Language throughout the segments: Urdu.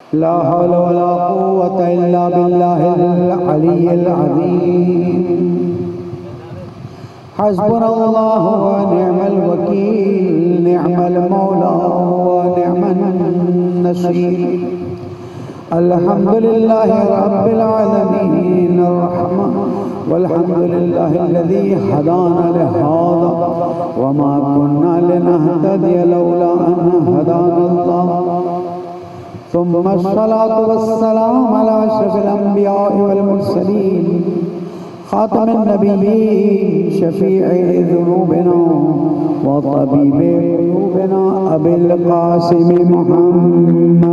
لا حول ولا قوة إلا بالله العلي العظيم حسبنا الله ونعم الوكيل نعم المولى ونعم النصير الحمد لله رب العالمين الرحمن والحمد لله الذي هدانا لهذا وما كنا لنهتدي لولا أن هدانا الله ثم الصلاة والسلام على أشرف الأنبياء والمرسلين خاتم النبيين شفيع ذنوبنا وطبيب قلوبنا أبي القاسم محمد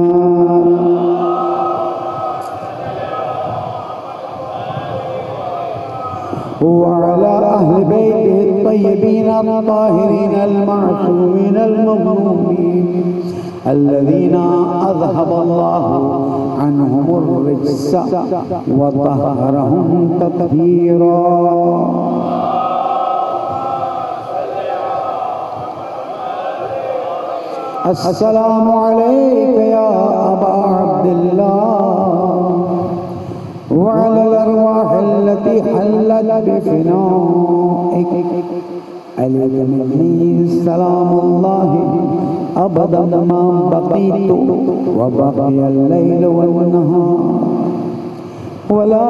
وعلى أهل بيته الطيبين الطاهرين المعصومين المظلومين الذين أذهب الله عنهم الرجس وطهرهم تطهيرا السلام عليك يا أبا عبد الله وعلى الأرواح التي حلت بفنائك عليك مني سلام الله أبدا ما بقيت وبقي الليل والنهار ولا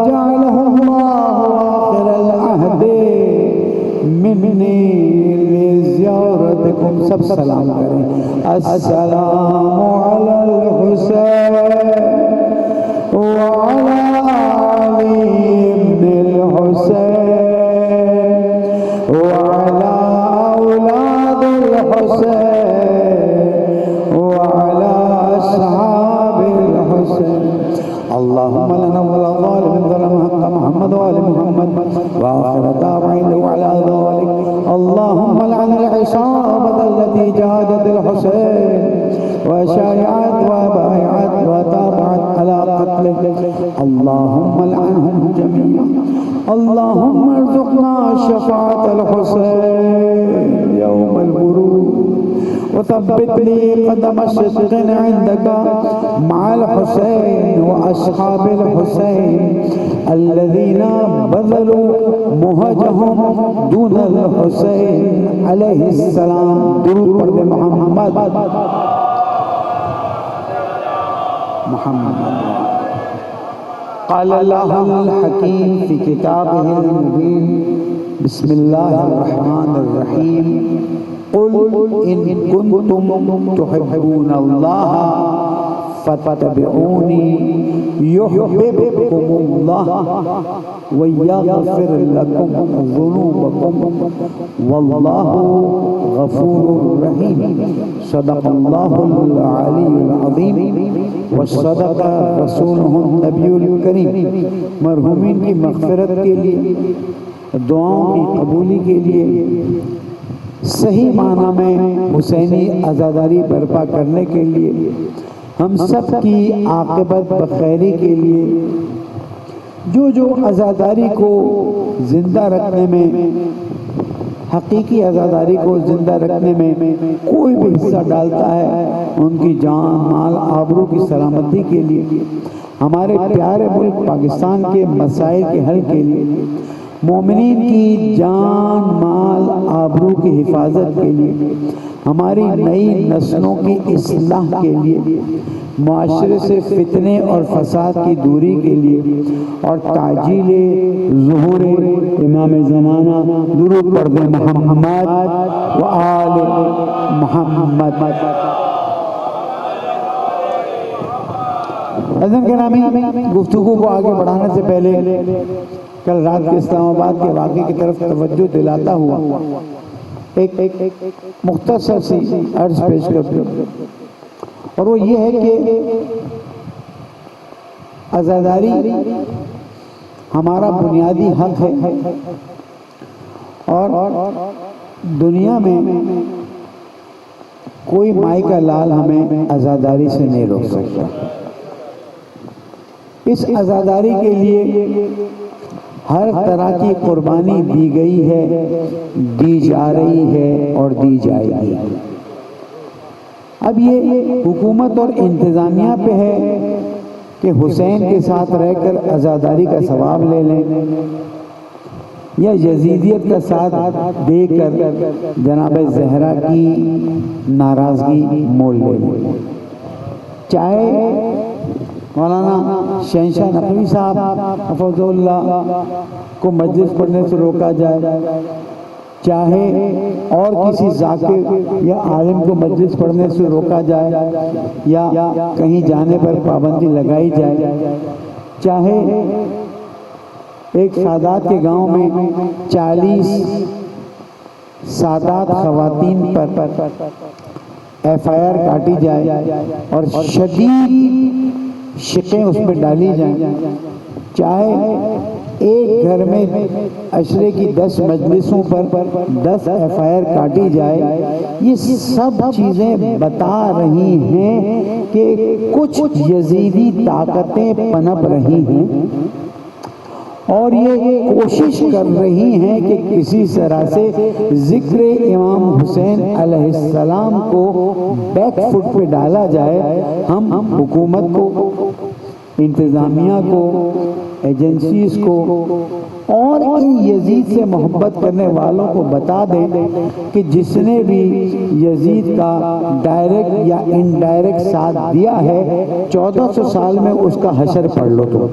جعله الله آخر العهد مني لزيارتكم سب سلام کریں السلام على الحسين وعلى علي بن الحسين وعلى أولاد الحسين وعلى أصحاب الحسين اللهم لنا ولا ظالم ظلم حق محمد وآل محمد وآخر دعوانا وعلى ذلك اللهم لعن العصابة التي جاهدت الحسين وشايعت وبايعت وتابعت على قتله اللهم لعنهم جميعا اللهم ارزقنا شفاعة الحسين يوم الورود وثبت لي قدم صدق عندك مع الحسين وأصحاب الحسين الذين بذلوا مهجهم دون الحسين عليه السلام درود پر محمد قال الله الحكيم في كتابه المبين بسم الله الرحمن الرحيم قل إن كنتم تحبون الله فاتبعوني يحببكم الله ويغفر لكم ذنوبكم والله غفور رحيم صدق الله العلي العظيم وصدق رسوله النبي الكريم مرحومین کی مغفرت کے لیے دعاؤں کی قبولی کے لیے صحیح معنی میں حسینی عزاداری برپا کرنے کے لیے ہم سب کی عاقبت بخیری کے لیے جو عزاداری کو زندہ رکھنے میں حقیقی عزاداری کو زندہ رکھنے میں کوئی بھی حصہ ڈالتا ہے ان کی جان مال آبرو کی سلامتی کے لیے ہمارے پیارے ملک پاکستان کے مسائل کے حل کے لیے مومنین کی جان مال آبرو کی حفاظت کے لیے ہماری نئی نسلوں کی اصلاح کے لیے معاشرے سے فتنے اور فساد کی دوری کے لیے اور تعجیل ظہور امام زمانہ درود پر محمد و آل محمد حضرت گرامی گفتگو کو آگے بڑھانے سے پہلے کل رات کے اسلام آباد کے واقعے کی طرف توجہ دلاتا ہوا ایک مختصر سی عرض پیش کرتے ہیں اور وہ یہ ہے کہ عزاداری ہمارا بنیادی حق ہے اور دنیا میں کوئی مائی کا لال ہمیں عزاداری سے نہیں روک سکتا اس عزاداری کے لیے ہر طرح کی قربانی دی گئی ہے دی جا رہی ہے اور دی جائے گی اب یہ حکومت اور انتظامیہ پہ ہے کہ حسین کے ساتھ رہ کر عزاداری کا ثواب لے لیں یا یزیدیت کا ساتھ دے کر جناب زہرا کی ناراضگی مول لے لیں۔ چاہے مولانا شہنشاہ نقوی صاحب حفظ اللہ کو مجلس پڑھنے سے روکا جائے، چاہے اور کسی ذاکر یا عالم کو مجلس پڑھنے سے روکا جائے یا کہیں جانے پر پابندی لگائی جائے، چاہے ایک سادات کے گاؤں میں 40 سادات خواتین پر FIR کاٹی جائے اور شدید شقیں اس میں ڈالی جائیں، چاہے ایک گھر میں عشرے کی 10 مجلسوں پر 10 FIR کاٹی جائے، یہ سب چیزیں بتا رہی ہیں کہ کچھ یزیدی طاقتیں پنپ رہی ہیں اور یہ کوشش کر رہی ہیں کہ کسی طرح سے ذکر امام حسین علیہ السلام کو بیک فٹ پہ ڈالا جائے۔ ہم حکومت کو، انتظامیہ کو، ایجنسیز کو اور ان یزید سے محبت کرنے والوں کو بتا دیں کہ جس نے بھی یزید کا ڈائریکٹ یا انڈائریکٹ ساتھ دیا ہے 1400 سال میں اس کا حشر پڑھ لو تو۔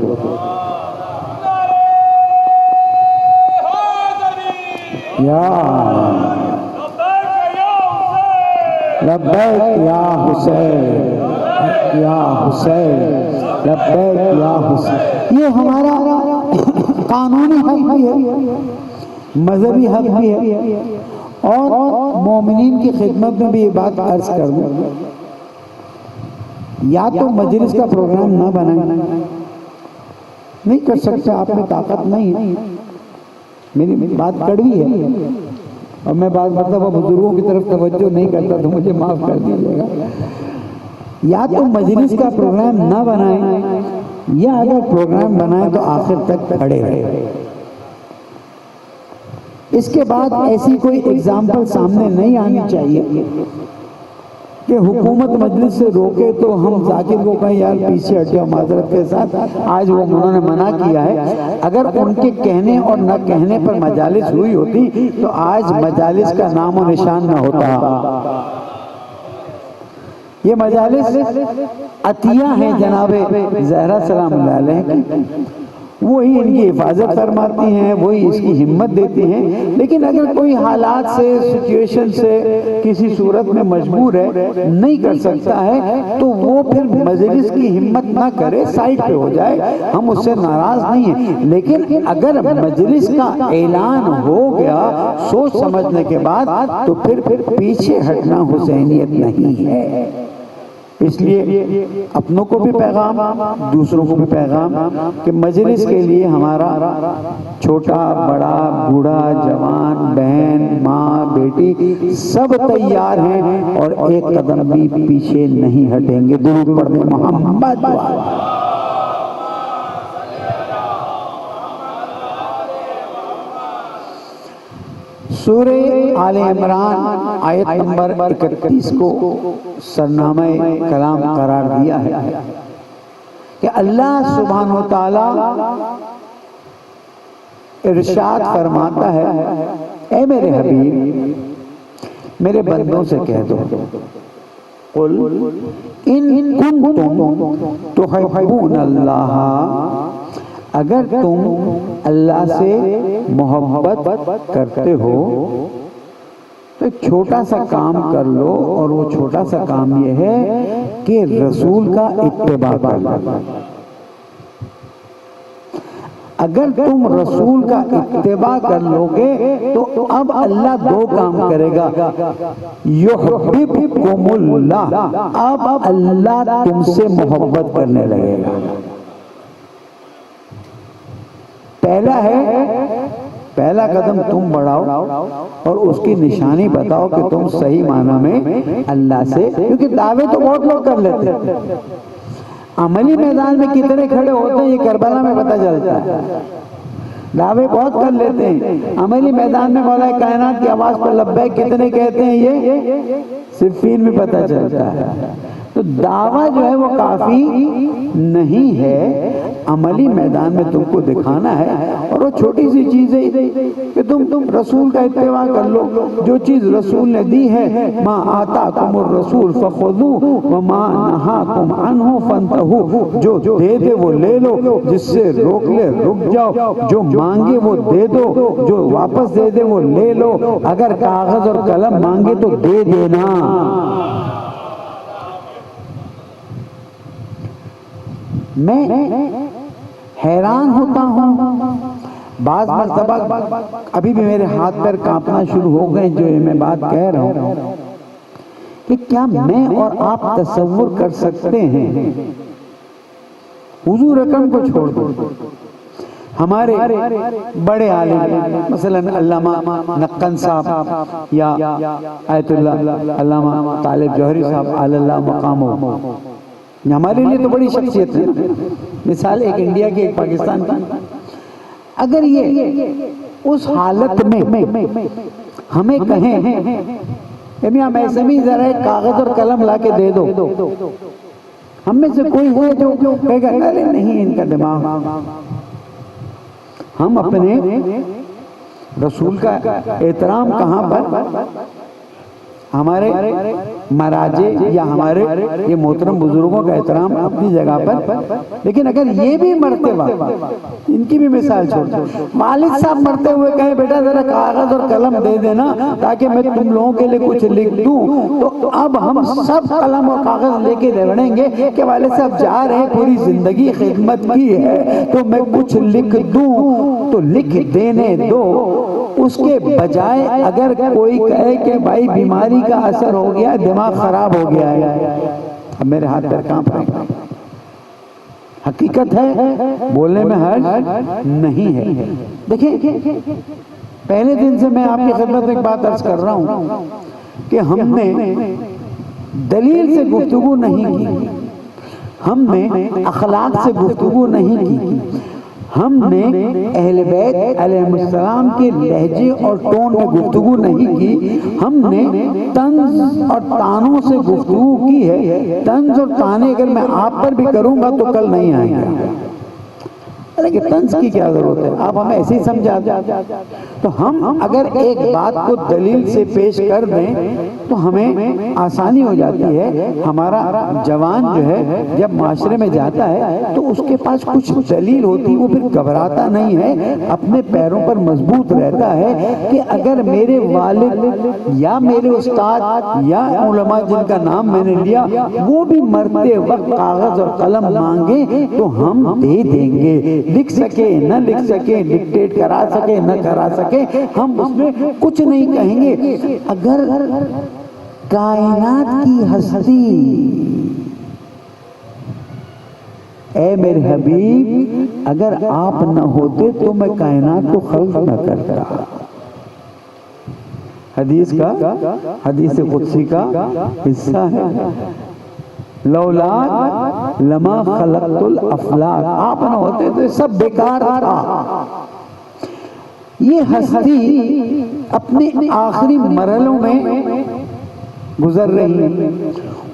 یا لبیک یا حسین، یا حسین لبیک یا حسین۔ یہ ہمارا قانونی حق بھی ہے، مذہبی حق بھی ہے، اور مومنین کی خدمت میں بھی یہ بات عرض کر دوں، یا تو مجلس کا پروگرام نہ بنائیں، نہیں کر سکتے، آپ میں طاقت نہیں ہے، میری بات کڑوی ہے اور میں بعض مرتبہ بزرگوں کی طرف توجہ نہیں کرتا تو مجھے معاف کر دیجیے گا۔ یا تو مجلس کا پروگرام نہ بنائیں، یا اگر پروگرام بنائیں تو آخر تک کھڑے رہے۔ اس کے بعد ایسی کوئی ایگزامپل سامنے نہیں آنی چاہیے کہ حکومت مجلس سے روکے تو ہم ذاکر کو کہیں یار پیچھے ہٹے، معذرت کے ساتھ آج وہ انہوں نے منع کیا ہے۔ اگر ان کے کہنے اور نہ کہنے پر مجالس ہوئی ہوتی تو آج مجالس کا نام و نشان نہ ہوتا۔ یہ مجالس عطیہ ہیں جناب زہرا سلام اللہ علیہ کی، وہی ان کی حفاظت فرماتی ہیں، وہی اس کی ہمت دیتی ہیں، لیکن اگر کوئی حالات سے، سچویشن سے کسی صورت میں مجبور ہے، نہیں کر سکتا ہے، تو وہ پھر مجلس کی ہمت نہ کرے، سائٹ پہ ہو جائے، ہم اس سے ناراض نہیں ہیں۔ لیکن اگر مجلس کا اعلان ہو گیا سوچ سمجھنے کے بعد تو پھر پیچھے ہٹنا حسینیت نہیں ہے۔ اس لیے اپنوں کو بھی پیغام، دوسروں کو بھی پیغام کہ مجلس کے لیے ہمارا چھوٹا بڑا بوڑھا جوان بہن ماں بیٹی سب تیار ہیں اور ایک قدم بھی پیچھے نہیں ہٹیں گے۔ درود پڑھنے محمد سورہ آل عمران آیت نمبر 31 کو سرنامہ کلام قرار دیا ہے کہ اللہ سبحانہ و تعالی ارشاد فرماتا ہے، اے میرے حبیب میرے بندوں سے کہہ دو، قل ان کنتم تحبون اللہ، اگر تم اللہ سے محبت کرتے ہو تو ایک چھوٹا سا کام کر لو، اور وہ چھوٹا سا کام یہ ہے کہ رسول کا اتباع کر لو۔ اگر تم رسول کا اتباع کر لو گے تو اب اللہ دو کام کرے گا، یحببکم اللہ، اب اللہ تم سے محبت کرنے لگے گا۔ پہلا قدم تم بڑھاؤ اور اس کی نشانی بتاؤ کہ تم صحیح معنی میں اللہ سے، کیونکہ دعوے تو بہت لوگ کر لیتے ہیں، عملی میدان میں کتنے کھڑے ہوتے ہیں یہ کربلا میں پتہ چلتا ہے۔ دعوے بہت کر لیتے ہیں، عملی میدان میں مولا کائنات کی آواز پر لبیک کتنے کہتے ہیں یہ صفین میں پتہ چلتا ہے۔ تو دعویٰ جو ہے وہ کافی نہیں ہے، عملی میدان میں تم کو دکھانا ہے۔ اور وہ چھوٹی سی چیز ہے کہ تم رسول کا اتباع کر لو، جو چیز رسول نے دی ہے، ما آتاکم الرسول فخذوہ وما نہاکم عنہ فانتہوا، جو دے دے وہ لے لو، جس سے روک لے رک جاؤ، جو مانگے وہ دے دو، جو واپس دے دے وہ لے لو، اگر کاغذ اور قلم مانگے تو دے دینا۔ میں حیران ہوتا ہوں، بعض مرتبہ ابھی بھی میرے ہاتھ پیر کانپنا شروع ہو گئے جو میں بات کہہ رہا ہوں، کہ کیا میں اور آپ تصور کر سکتے ہیں، حضور اکرم کو چھوڑ دو، ہمارے بڑے عالم مثلا علامہ نقن صاحب یا آیت اللہ علامہ طالب جوہری صاحب علی اللہ مقامہ، ہمارے لیے تو بڑی شخصیت ہے، مثال ایک انڈیا کی ایک پاکستان کی، اگر یہ اس حالت میں ہمیں کہیں کہ میاں میسمی ذرا ایک کاغذ اور قلم لا کے دے دو، ہم میں سے کوئی ہے جو کہے گا ارے نہیں ان کا دماغ، ہم اپنے رسول کا احترام کہاں پر، ہمارے مراجع یا ہمارے یہ محترم بزرگوں کا احترام اپنی جگہ پر، لیکن اگر یہ بھی مرتے وقت ان کی بھی مثال چھوڑ دیں، والد صاحب مرتے ہوئے کہیں بیٹا ذرا کاغذ اور قلم دے دینا تاکہ میں تم لوگوں کے لیے کچھ لکھ دوں، تو اب ہم سب قلم اور کاغذ لے کے دوڑیں گے کہ والد صاحب جا رہے ہیں، پوری زندگی خدمت کی ہے تو میں کچھ لکھ دوں، تو لکھ دینے دو۔ اس کے بجائے اگر کوئی کہے کہ بھائی بیماری کا اثر ہو گیا، دماغ خراب ہو گیا ہے، اب میرے ہاتھ پیر کانپ رہے ہیں، حقیقت ہے، بولنے میں حرج نہیں ہے۔ دیکھیں پہلے دن سے میں آپ کی خدمت میں ایک بات عرض کر رہا ہوں کہ ہم نے دلیل سے گفتگو نہیں کی، ہم نے اخلاق سے گفتگو نہیں کی، ہم نے اہل بیت علیہ السلام کے لہجے اور ٹون میں گفتگو نہیں کی، ہم نے طنز اور طعنوں سے گفتگو کی ہے۔ طنز اور طعنے اگر میں آپ پر بھی کروں گا تو کل نہیں آئیں گے، لیکن طنز کی کیا ضرورت ہے، آپ ہمیں ایسے ہی سمجھا دیں۔ تو ہم اگر ایک بات کو دلیل سے پیش کر دیں تو ہمیں آسانی ہو جاتی ہے، ہمارا جوان جو ہے جب معاشرے میں جاتا ہے تو اس کے پاس کچھ دلیل ہوتی، وہ پھر گھبراتا نہیں ہے، اپنے پیروں پر مضبوط رہتا ہے کہ اگر میرے والد یا میرے استاد یا علماء جن کا نام میں نے لیا وہ بھی مرتے وقت کاغذ اور قلم مانگے تو ہم دے دیں گے، لکھ سکے نہ لکھ سکے، ڈکٹیٹ کرا سکے نہ کرا سکے، ہم اس میں کچھ نہیں کہیں گے۔ اگر کائنات کی ہستی، اے میرے حبیب اگر آپ نہ ہوتے تو میں کائنات کو خلق نہ کرتا، حدیث قدسی کا حصہ ہے، لولا لما خلقت الافلاک، آپ نہ ہوتے تو سب بیکار تھا۔ یہ ہستی اپنے آخری مرحلوں میں گزر رہی ہے،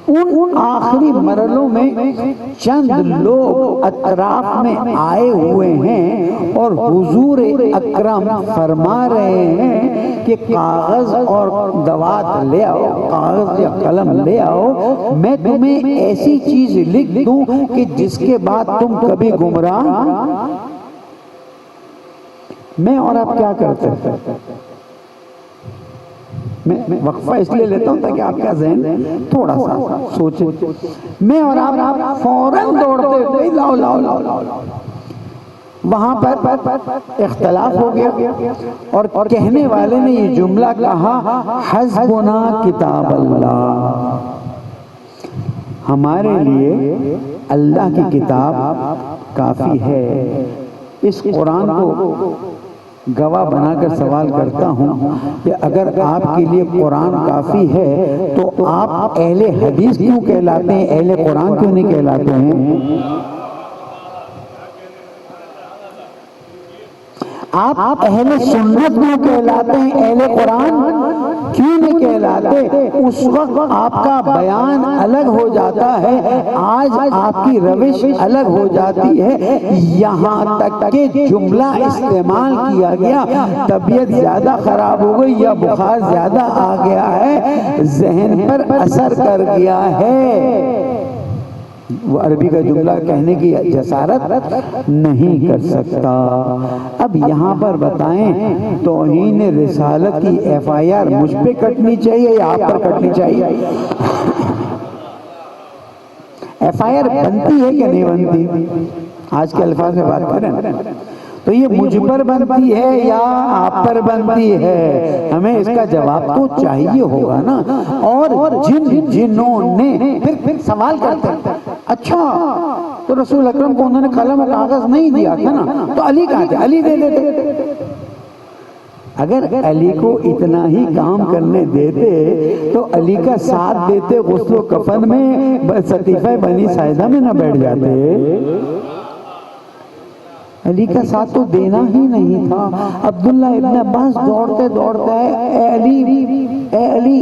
ان آخری مرحلوں میں چند لوگ اطراف میں آئے ہوئے ہیں اور حضور اکرم فرما رہے ہیں کہ کاغذ اور دوات لے آؤ، کاغذ یا قلم لے آؤ، میں تمہیں ایسی چیز لکھ دوں کہ جس کے بعد تم کبھی گمراہ۔ میں اور آپ کیا کرتے ہیں؟ میں وقفہ اس لیے لیتا ہوں تاکہ آپ کا ذہن تھوڑا سا سوچے۔ میں اور آپ فوراً دوڑتے ہوئے لاؤ لاؤ لاؤ لاؤ، وہاں پر اختلاف ہو گیا اور کہنے والے نے یہ جملہ کہا حسبنا کتاب اللہ، ہمارے لیے اللہ کی کتاب کافی ہے۔ اس قرآن کو گواہ بنا کر سوال کرتا ہوں کہ اگر آپ کے لیے قرآن کافی ہے تو آپ اہل حدیث کیوں کہلاتے ہیں، اہل قرآن کیوں نہیں کہلاتے ہیں؟ آپ اہل سنت کیوں کہلاتے ہیں، اہل قرآن کیوں نہیں کہلاتے؟ اس وقت آپ کا بیان الگ ہو جاتا ہے، آج آپ کی روش الگ ہو جاتی ہے، یہاں تک کہ جملہ استعمال کیا گیا، طبیعت زیادہ خراب ہو گئی یا بخار زیادہ آ گیا ہے، ذہن پر اثر کر گیا ہے، وہ عربی کا جملہ کہنے کی جسارت نہیں کر سکتا۔ اب یہاں پر بتائیں توہین رسالت کی ایف آئی آر مجھ پہ کٹنی چاہیے یا آپ پر کٹنی چاہیے؟ ایف آئی آر بنتی ہے کہ نہیں بنتی؟ آج کے الفاظ میں بات کریں تو یہ مجھ پر بنتی ہے یا آپ پر بنتی ہے؟ ہمیں اس کا جواب تو چاہیے ہوگا نا۔ اور جنہوں نے پھر سوال کرتے ہیں اچھا تو رسول اکرم کو انہوں نے قلم و کاغذ نہیں دیا تھا نا، تو علی کہاں تھے؟ علی دے دیتے۔ اگر علی کو اتنا ہی کام کرنے دیتے تو علی کا ساتھ دیتے، غسل و کفن میں سقیفہ بنی ساعدہ میں نہ بیٹھ جاتے۔ علی کا ساتھ تو دینا ہی نہیں تھا۔ عبداللہ ابن عباس دوڑتے دوڑتے اے علی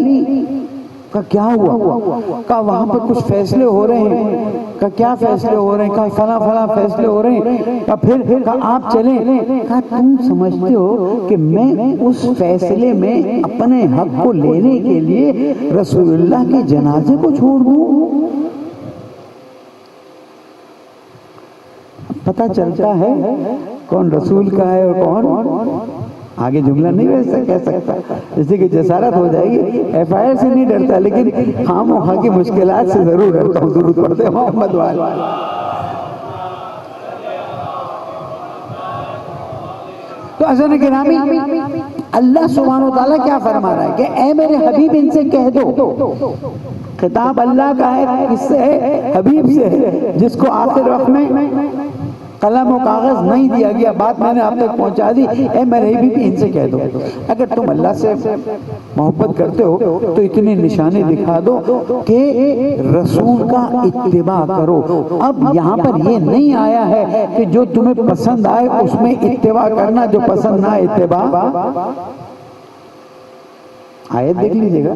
کا کیا ہوا؟ کہا وہاں پر کچھ فیصلے ہو رہے ہیں۔ کہا کیا فیصلے ہو رہے ہیں؟ کہا فلاں فلاں فیصلے ہو رہے ہیں۔ کہا پھر کہا آپ چلیں۔ کہا تم سمجھتے ہو کہ میں اس فیصلے میں اپنے حق کو لینے کے لیے رسول اللہ کے جنازے کو چھوڑ دوں؟ پتہ چلتا ہے کون رسول کا ہے اور کون آگے جملہ نہیں ویسا کہہ سکتا، اسی کی جسارت ہو جائے گی۔ ایف آئی آر سے نہیں ڈرتا لیکن خام و خواہ کی مشکلات سے ضرور ڈرتا ہوں۔ درود پڑھتے محمد والے۔ تو عزیزان گرامی، اللہ سبحانہ وتعالیٰ کیا فرما رہا ہے کہ اے میرے حبیب ان سے کہہ دو، خطاب اللہ کا ہے، کس سے ہے؟ حبیب سے ہے، جس کو آخر وقت میں قلم و کاغذ نہیں دیا گیا، بات میں نے آپ تک پہنچا دی، اے میرے حبیب ان سے کہہ دو اگر تم اللہ سے محبت کرتے ہو تو اتنی نشانی دکھا دو کہ رسول کا اتباع کرو۔ اب یہاں پر یہ نہیں آیا ہے کہ جو تمہیں پسند آئے اس میں اتباع کرنا، جو پسند نہ آئے اتباع۔ آیت دیکھ لیجئے گا،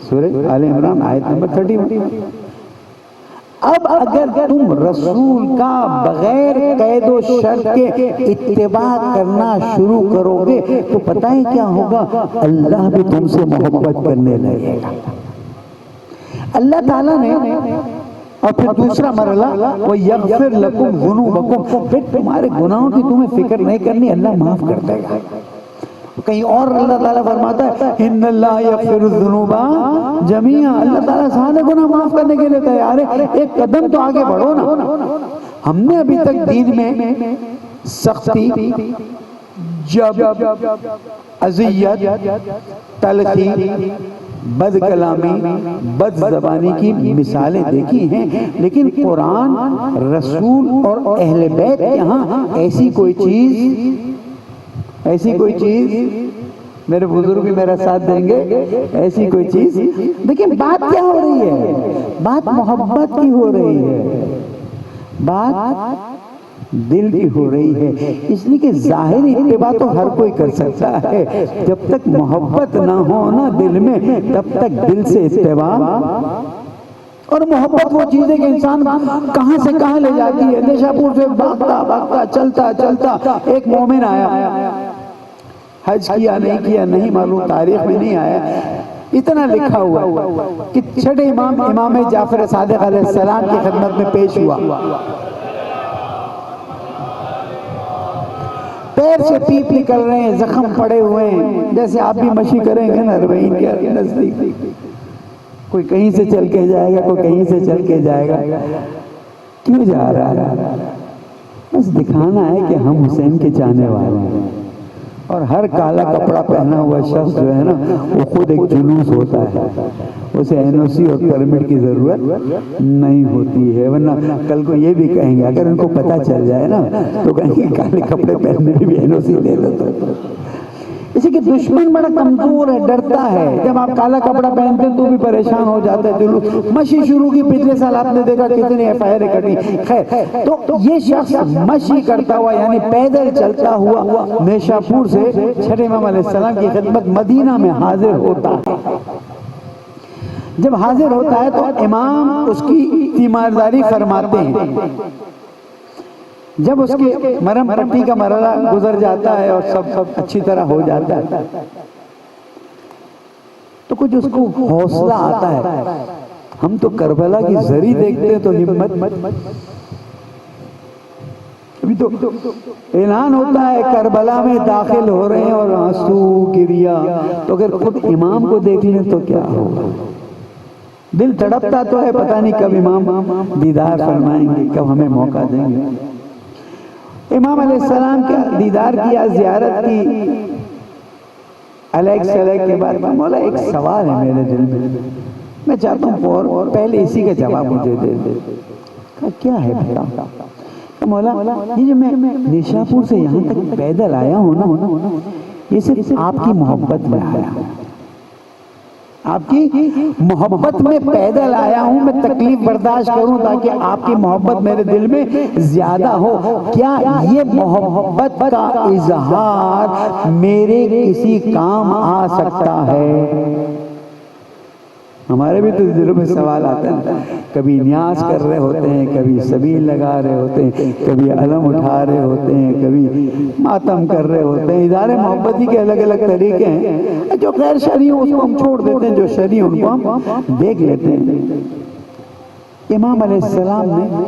سورہ آل عمران آیت نمبر 31۔ اب اگر تم رسول کا بغیر قید و شرط کے اتباع کرنا شروع کرو گے تو پتہ ہے کیا ہوگا؟ اللہ بھی تم سے محبت کرنے لگے گا۔ اللہ تعالیٰ نے اور پھر دوسرا مرحلہ وَيَغْفِرْ لَكُمْ ذُنُوبَكُمْ، پھر تمہارے گناہوں کی تمہیں فکر نہیں کرنی، اللہ معاف کر دے گا۔ کہیں اور اللہ تعالیٰ فرماتا ہے ان اللہ یغفر الذنوب جميعا، اللہ تعالیٰ سارے گناہ معاف کرنے کے لیے تیار ہے۔ ایک قدم تو آگے بڑھو نا۔ ہم نے ابھی تک دین میں سختی، جب، اذیت، تلخی، بد کلامی، بد زبانی کی مثالیں دیکھی ہیں، لیکن قرآن، رسول اور اہل بیت کے ہاں ایسی کوئی چیز میرے بزرگ بھی میرا ساتھ دیں گے، ایسی کوئی چیز۔ دیکھیں بات کیا ہو رہی ہے؟ بات محبت کی ہو رہی ہے، بات دل کی ہو رہی ہے، اس لیے کہ ظاہری اتباع تو ہر کوئی کر سکتا ہے، جب تک محبت نہ ہو نا دل میں تب تک دل سے اتباع۔ اور محبت وہ چیز ہے کہ انسان کہاں سے کہاں لے جاتی ہے، نیشا پور سے بھاگتا بھاگتا چلتا ایک مومن آیا، حج کیا نہیں معلوم، تاریخ میں نہیں آیا، اتنا لکھا ہوا کہ چھٹے امام جعفر صادق علیہ السلام کی خدمت میں پیش ہوا، پیر سے پیپ نکل رہے ہیں، زخم پڑے ہوئے ہیں، جیسے آپ بھی مشی کریں گے نا روین کے نزدیک، کوئی کہیں سے چل کے جائے گا، کوئی کہیں سے چل کے جائے گا، کیوں جا رہا ہے؟ بس دکھانا ہے کہ ہم حسین کے چاہنے والے ہیں۔ اور ہر کالا کپڑا پہنا ہوا شخص جو ہے نا وہ خود ایک جلوس ہوتا ہے، اسے این او سی اور پرمٹ کی ضرورت نہیں ہوتی ہے، ورنہ کل کو یہ بھی کہیں گے، اگر ان کو پتہ چل جائے نا تو کہیں گے کالے کپڑے پہننے میں بھی این او سی لے لیتے۔ اسی کہ دشمن بڑا کمزور ہے، ڈرتا ہے، جب آپ کالا کپڑا پہنتے ہیں تو بھی پریشان ہو جاتا ہے، جو مشی شروع کی پچھلے سال آپ نے دیکھا کتنی ایف آئی آر کٹی، خیر تو یہ شخص مشی کرتا ہوا یعنی پیدل چلتا ہوا نیشاپور سے چھٹے امام علیہ السلام کی خدمت مدینہ میں حاضر ہوتا ہے۔ جب حاضر ہوتا ہے تو امام اس کی تیمارداری فرماتے ہیں، جب اس کے مرم پٹی کا مرحلہ گزر جاتا ہے اور سب اچھی طرح ہو جاتا ہے تو کچھ اس کو حوصلہ آتا ہے۔ ہم تو کربلا کی زری دیکھتے ہیں تو ہمت، ابھی تو اعلان ہوتا ہے کربلا میں داخل ہو رہے ہیں اور آنسو گریا، تو اگر خود امام کو دیکھ لیں تو کیا ہوگا؟ دل تڑپتا تو ہے، پتہ نہیں کب امام دیدار فرمائیں گے، کب ہمیں موقع دیں گے۔ امام علیہ السلام کا دیدار کیا، زیارت کی، علیہ السلام کے بعد مولا ایک سوال ہے میرے دل میں چاہتا ہوں اور پہلے اسی کا جواب مجھے دے دے۔ کیا ہے بتاؤ مولا؟ یہ جو میں نیشاپور سے یہاں تک پیدل آیا ہوں نا، یہ صرف آپ کی محبت میں آیا ہوں، آپ کی محبت میں پیدل آیا ہوں، میں تکلیف برداشت کروں تاکہ آپ کی محبت میرے دل میں زیادہ ہو۔ کیا یہ محبت کا اظہار میرے کسی کام آ سکتا ہے؟ ہمارے بھی تو دلوں میں سوال آتا ہے، کبھی نیاز کر رہے ہوتے ہیں، کبھی سبیل لگا رہے ہوتے ہیں، کبھی علم اٹھا رہے ہوتے ہیں، کبھی ماتم کر رہے ہوتے ہیں۔ اظہار محبتی کے الگ الگ طریقے ہیں، جو غیر شرعی اس کو ہم چھوڑ دیتے ہیں، جو شرعی ان کو ہم دیکھ لیتے ہیں۔ امام علیہ السلام نے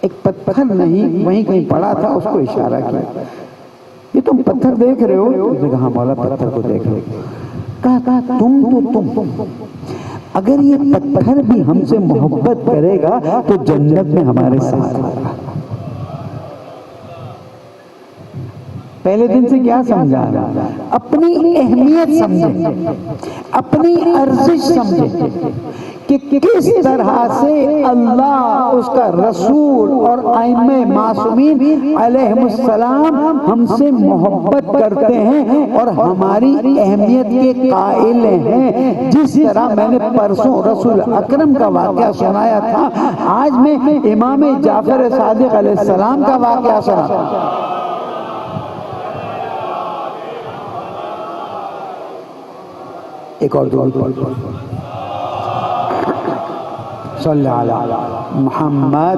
ایک پتھر نہیں وہیں کہیں پڑا تھا، اس کو اشارہ کیا، یہ تم پتھر دیکھ رہے ہو؟ اس نے کہا مولا پتھر کو دیکھ رہے ہو۔ کہا تم اگر یہ پتھر بھی ہم سے محبت کرے گا تو جنت میں ہمارے ساتھ ہوگا۔ پہلے دن سے کیا سمجھا؟ اپنی اہمیت سمجھیں، اپنی ارزش سمجھیں کہ کس طرح سے اللہ، اس کا رسول اور ائمہ معصومین علیہ السلام ہم سے محبت کرتے ہیں اور ہماری اہمیت کے قائل ہیں۔ جس طرح میں نے پرسوں رسول اکرم کا واقعہ سنایا تھا، آج میں امام جعفر صادق علیہ السلام کا واقعہ سناتا ہوں۔ ایک اور دعا صلی علی محمد۔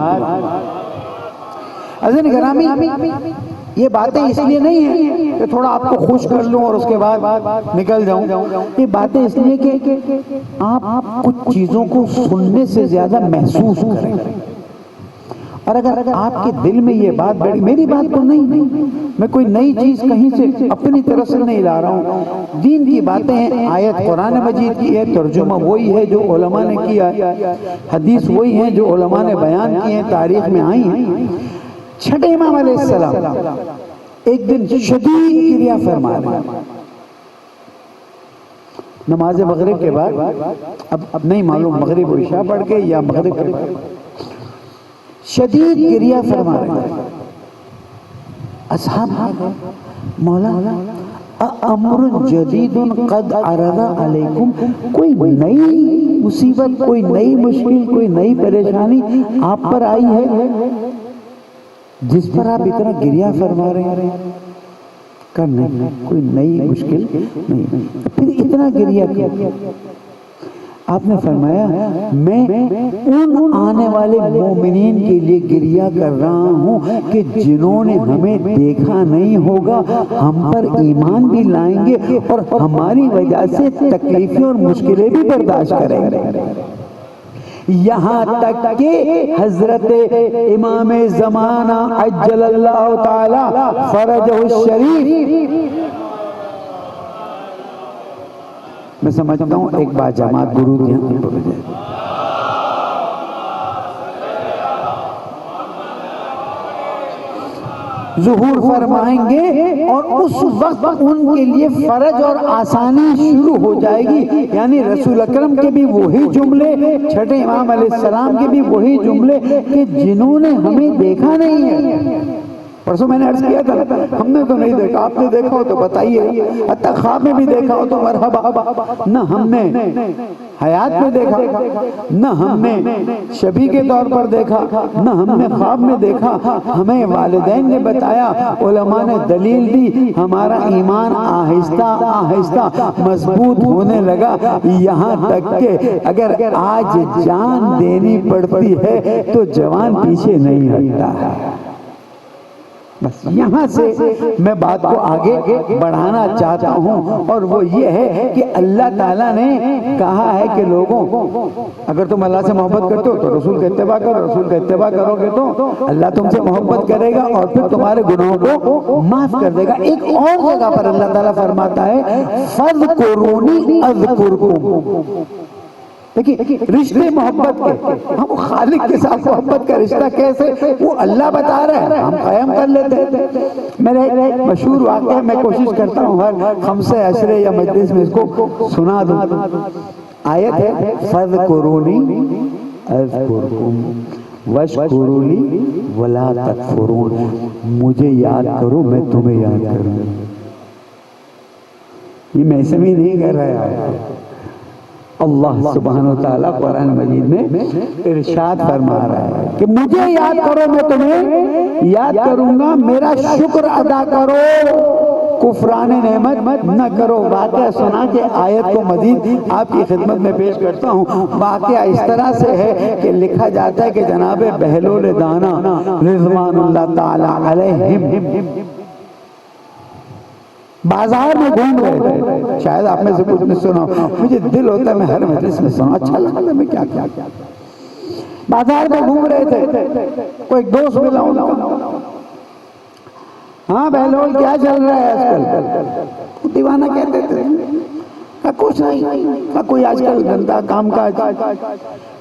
عزیزان گرامی، یہ باتیں اس لیے نہیں ہیں کہ تھوڑا آپ کو خوش کر لوں اور اس کے بعد نکل جاؤں، یہ باتیں اس لیے کہ آپ کچھ چیزوں کو سننے سے زیادہ محسوس کریں، اور اگر آپ کے دل میں یہ بات بڑی، میری بات تو نہیں، میں کوئی نئی چیز کہیں سے اپنی طرف سے نہیں لا رہا ہوں، دین کی باتیں ہیں، آیت قرآن مجید کی ہے، ترجمہ وہی ہے جو علماء نے کیا ہے، حدیث وہی ہیں جو علماء نے بیان کی ہیں، تاریخ میں آئی ہیں۔ چھٹے امام علیہ السلام ایک دن شدید گریہ فرما رہے ہیں، نماز مغرب کے بعد، اب نہیں معلوم مغرب و عشاء پڑھ کے یا مغرب کے بعد شدید گریہ فرما رہے ہیں۔ اصحاب مولا امر جدید قد عرض علیکم، کوئی نئی مصیبت، کوئی نئی مشکل، کوئی نئی پریشانی آپ پر آئی ہے جس پر آپ اتنا گریہ فرما رہے ہیں؟ کہ نہیں، کوئی نئی مشکل نہیں، پھر اتنا گریہ کیوں؟ آپ نے فرمایا میں ان آنے والے مومنین کے لیے گریہ کر رہا ہوں کہ جنہوں نے ہمیں دیکھا نہیں ہوگا، ہم پر ایمان بھی لائیں گے اور ہماری وجہ سے تکلیفیں اور مشکلیں بھی برداشت کریں گے، یہاں تک کہ حضرت امام زمانہ عجل اللہ تعالی فرجہ الشریف، میں سمجھتا ہوں ایک بار جماعت درود یہاں پڑھ جائے، ظہور فرمائیں گے اور اس وقت ان کے لیے فرج اور آسانی شروع ہو جائے گی، یعنی رسول اکرم کے بھی وہی جملے، چھٹے امام علیہ السلام کے بھی وہی جملے کہ جنہوں نے ہمیں دیکھا نہیں ہے، پرسوں میں نے عرض کیا تھا ہم نے تو نہیں دیکھا، آپ نے دیکھا ہو تو بتائیے، حتیٰ خواب میں بھی دیکھا ہو تو مرحبا۔ نہ ہم نے حیات میں دیکھا، نہ ہم نے شبیہ کے طور پر دیکھا، نہ ہم نے خواب میں دیکھا، ہمیں والدین نے بتایا، علماء نے دلیل دی، ہمارا ایمان آہستہ آہستہ مضبوط ہونے لگا، یہاں تک کہ اگر آج جان دینی پڑتی ہے تو جوان پیچھے نہیں ہٹتا ہے۔ بس یہاں سے میں بات کو آگے بڑھانا چاہتا ہوں، اور وہ یہ ہے کہ اللہ تعالیٰ نے کہا ہے کہ لوگوں اگر تم اللہ سے محبت کرتے ہو تو رسول کا اتباع کرو، رسول کا اتباع کرو گے تو اللہ تم سے محبت کرے گا اور پھر تمہارے گناہوں کو معاف کر دے گا۔ ایک اور جگہ پر اللہ تعالیٰ فرماتا ہے فَاذْكُرُونِي أَذْكُرْكُمْ۔ دیکھیں رشتے محبت کے، ہم خالق کے ساتھ محبت کا رشتہ کیسے، وہ اللہ بتا رہے ہیں، ہم قائم کر لیتے ہیں۔ میرے مشہور واقعہ میں کوشش کرتا ہوں ہر خمسہ عشرے یا مجلس میں اس کو سنا دوں۔ آیت ہے فَاذْكُرُونِي أَذْكُرْكُمْ وَاشْكُرُوا لِي وَلَا تَكْفُرُونَ۔ مجھے یاد کرو میں تمہیں یاد کروں۔ یہ میں ایسے بھی نہیں کر رہا ہے، اللہ سبحانہ وتعالیٰ قرآن مجید میں ارشاد فرما رہا ہے کہ مجھے یاد کرو میں تمہیں یاد کروں گا، میرا شکر ادا کرو، کفران نعمت نہ کرو۔ واقعہ سنا کے آیت کو مزید آپ کی خدمت میں پیش کرتا ہوں۔ واقعہ اس طرح سے ہے کہ لکھا جاتا ہے کہ جناب بہلول دانا رضوان اللہ تعالی علیہم بازار میں گھوم رہے تھے، شاید آپ میں سے کچھ نے سنا، مجھے دل ہوتا ہے میں ہر مجلس میں سنا، اچھا لگتا ہے میں کیا بازار میں گھوم رہے تھے، کوئی دوست ملا ان کا، ہاں بہلول کیا چل رہا ہے آج کل؟ دیوانہ کہتے تھے، کہا کچھ نہیں، کہا کوئی آج کل گندہ کام کاج،